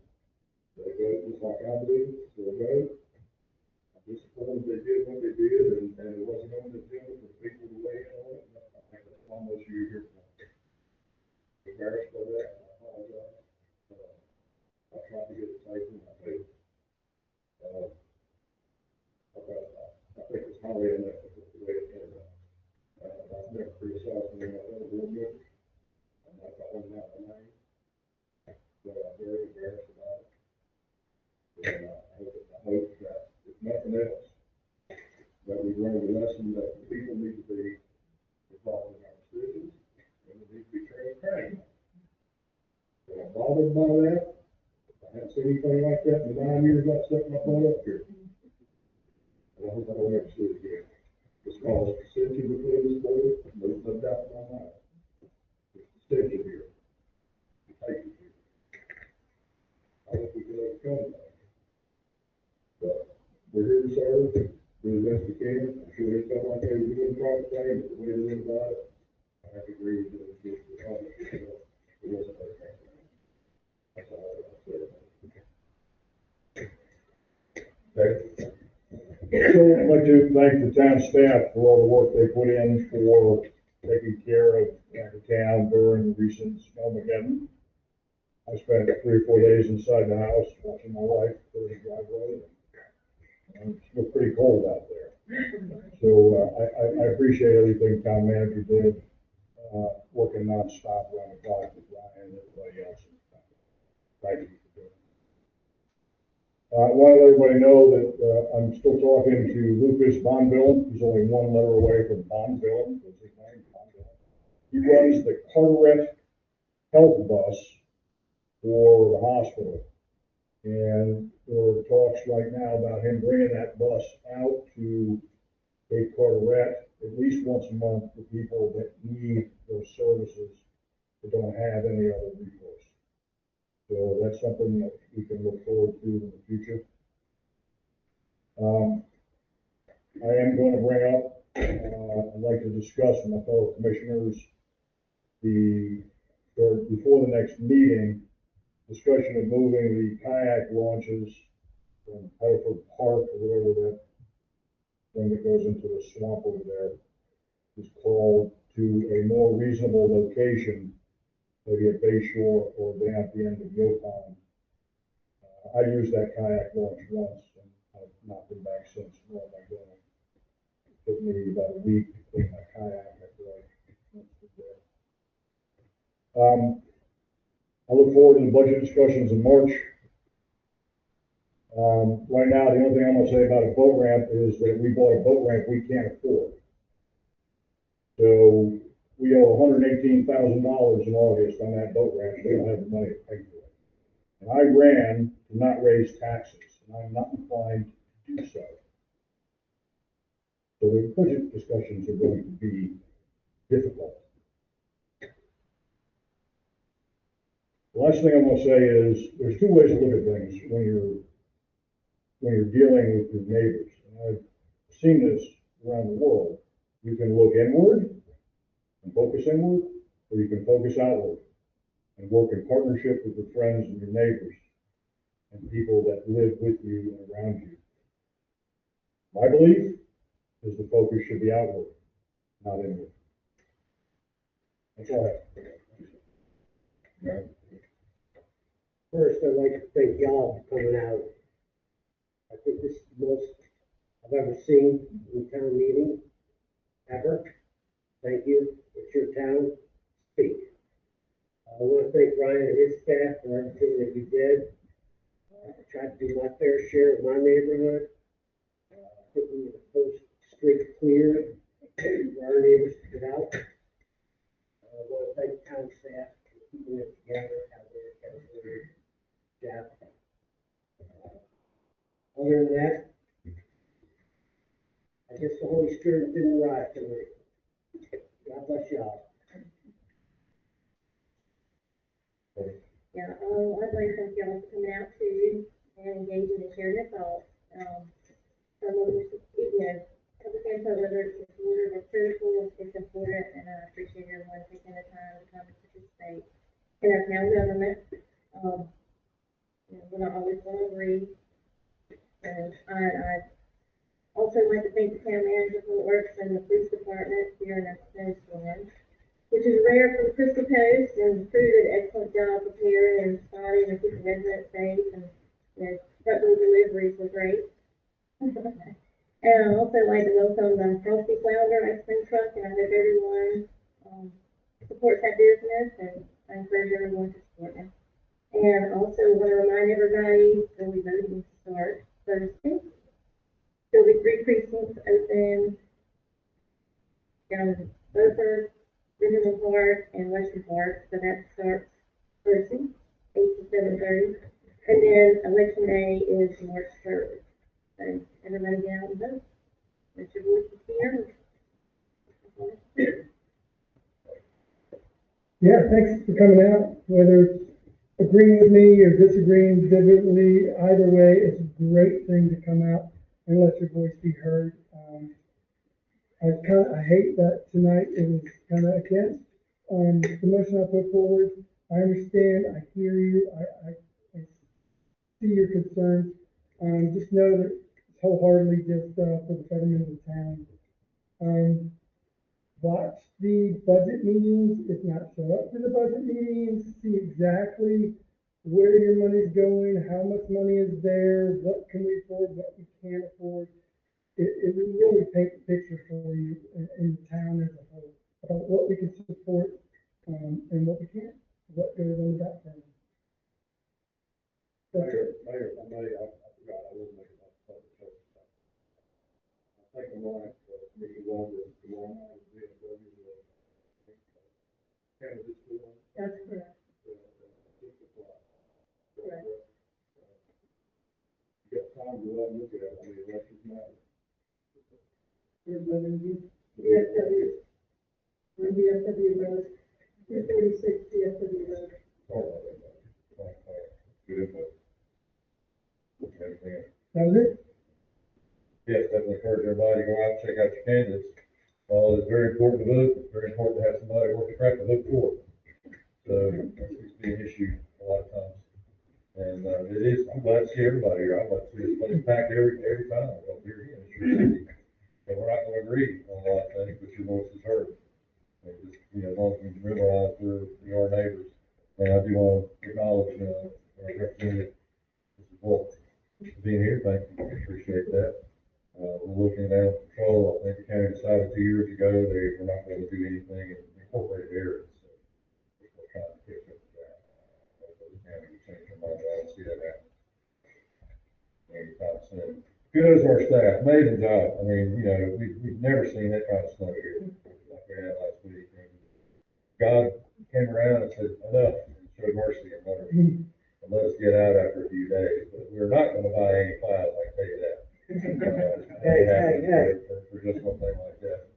They vote just like I do, so they vote. I'm disappointed they did what they did, and it wasn't on the agenda for people to weigh in on it. I think that's almost you here. Embarrassed by that, I apologize. I tried to get it taken, I failed. I think it's highly unethical the way it turned out. I've never criticized any of my other board members. I'm not calling out my name, but I'm very embarrassed about it. And I hope that, if nothing else, that we learn the lesson that people need to be involved in our decisions, and we need to be transparent. And I'm bothered by that. I haven't seen anything like that in the 9 years I've set my butt up here. And I hope I don't ever see it again. It's called dissension between this board, there's no doubt in my mind. There's dissension here. here to serve, do the best we can. I'm sure they felt like they were doing the right thing, but the way they went about it, I have to agree with it. It wasn't okay. That's all I got to say. Okay. So I'd like to thank the town staff for all the work they put in for taking care of the town during the recent Snowmageddon. I spent 3 or 4 days inside the house watching my wife go to the driveway. And it's still pretty cold out there. So I appreciate everything town manager did, working nonstop around the clock with Ryan and everybody else. Thank you for doing it. I want to let everybody know that I'm still talking to Lucas Bonville. He's only 1 letter away from Bonville. That's his name, Bonville. He runs the Carteret Health Bus for the hospital. And there are talks right now about him bringing that bus out to Cape Carteret at least once a month for people that need those services that don't have any other recourse. So that's something that we can look forward to in the future. I am going to bring up, I'd like to discuss with my fellow commissioners before the next meeting, discussion of moving the kayak launches from Haverford Park or whatever that thing that goes into the swamp over there is called, to a more reasonable location, maybe at Bay Shore or down at the end of Yopon. I used that kayak launch once and I've not been back since. What am I doing? It took me about a week to clean my kayak after I went through there. I look forward to the budget discussions in March. Right now, the only thing I'm going to say about a boat ramp is that we bought a boat ramp we can't afford. So we owe $118,000 in August on that boat ramp. We don't have the money to pay for it. And I ran to not raise taxes, and I'm not inclined to do so. So the budget discussions are going to be difficult. The last thing I'm going to say is there's 2 ways to look at things when you're dealing with your neighbors. And I've seen this around the world. You can look inward and focus inward, or you can focus outward and work in partnership with your friends and your neighbors and people that live with you and around you. My belief is the focus should be outward, not inward. That's all I have. Right. First, I'd like to thank y'all for coming out. I think this is the most I've ever seen in town meeting, ever. Thank you. It's your town. Speak. I want to thank Ryan and his staff for everything that you did. I tried to do my fair share of my neighborhood. Putting the first street clear for our neighbors to get out. I want to thank town staff for keeping it together. Yeah. Other than that, I guess the Holy Spirit didn't arrive tonight. God bless y'all. Yeah, I'd like to thank y'all for coming out too and engaging and sharing your thoughts. Some of us, public input, whether it's supportive or critical, it's important, and I appreciate everyone taking the time to come and participate in our town government. We're not always going to agree. And I also like to thank the town manager for the works and the police department during our snowstorm, which is rare for the Crystal Coast, and the crew did an excellent job preparing and responding and keeping residents safe, and truckload deliveries were great. And I also like to welcome the Frosty Flounder ice cream truck, and I hope everyone supports that business, and I encourage everyone to support them. And also want to remind everybody that we voting starts Thursday. There'll be 3 precincts open down in Beaufort, Richmond Park, and Western Park. So that starts Thursday, 8 to 7:30. And then election day is March 3rd. So everybody get out and vote. Let your voices be heard. Yeah, thanks for coming out, whether it's agreeing with me or disagreeing vividly, either way, it's a great thing to come out and let your voice be heard. I hate that tonight it was kind of against, the motion I put forward. I understand, I hear you, I see your concerns. Just know that it's wholeheartedly just, for the betterment of the town. Watch the budget meetings, if not show up to the budget meetings, see exactly where your money's going, how much money is there, what can we afford, what we can't afford. It will really paint the picture for you in the town as a whole, about what we can support, and what we can't, what goes on the back burner. That's it. Mayor, if I may, I forgot, I wasn't making that public service. I think I'm right, Mr. Walker, tomorrow night, will be at Canada School. That's correct. 6 o'clock. Correct. You got time to go out and look at it, I mean, elections matter. We're going to use DFW, on DFW road, 246 DFW road. Sorry about that. Good input. Anything else? That was it? Yes, definitely encourage everybody to go out and check out your candidates. It's very important to vote, it's very important to have somebody worth the crap to vote for. So, that seems to be an issue a lot of times. And, it is, I'm glad to see everybody here, I'd like to see this place packed every time, well, here again, it's your city. And we're not gonna agree on a lot of things, but your voice is heard. And just, as long as we realize we are neighbors. And I do want to acknowledge, our representative, Mrs. Wolf, for being here, thank you, I appreciate that. We're looking at animal control, I think the county decided 2 years ago, they were not gonna do anything in incorporated areas. So we're trying to fix it. The county will change their mind, I don't see that happening anytime soon. Kudos to our staff, amazing job. I mean, we've never seen that kind of snow here like we had last week. And God came around and said, enough, and showed mercy and let us get out after a few days. But we're not gonna buy any plows, I can tell you that. Hey. For just one thing like that.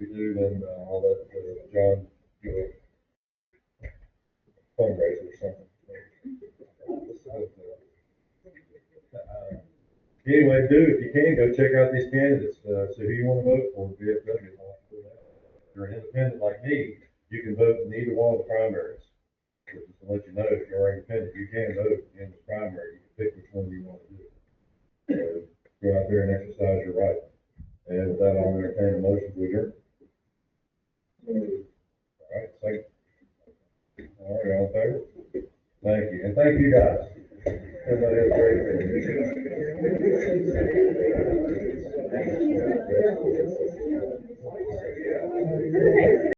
We do, then, all that, John, fundraiser or something. Anyway, if you can, go check out these candidates, see who you want to vote for, VFW. If you're an independent like me, you can vote in either one of the primaries. Just to let you know, if you're independent, you can vote in the primary, you can pick which one you want to do. So, go out there and exercise your right. And with that, I'll entertain a motion to adjourn. All right, second. All right, all in favor? Thank you, and thank you guys. Everybody have a great day.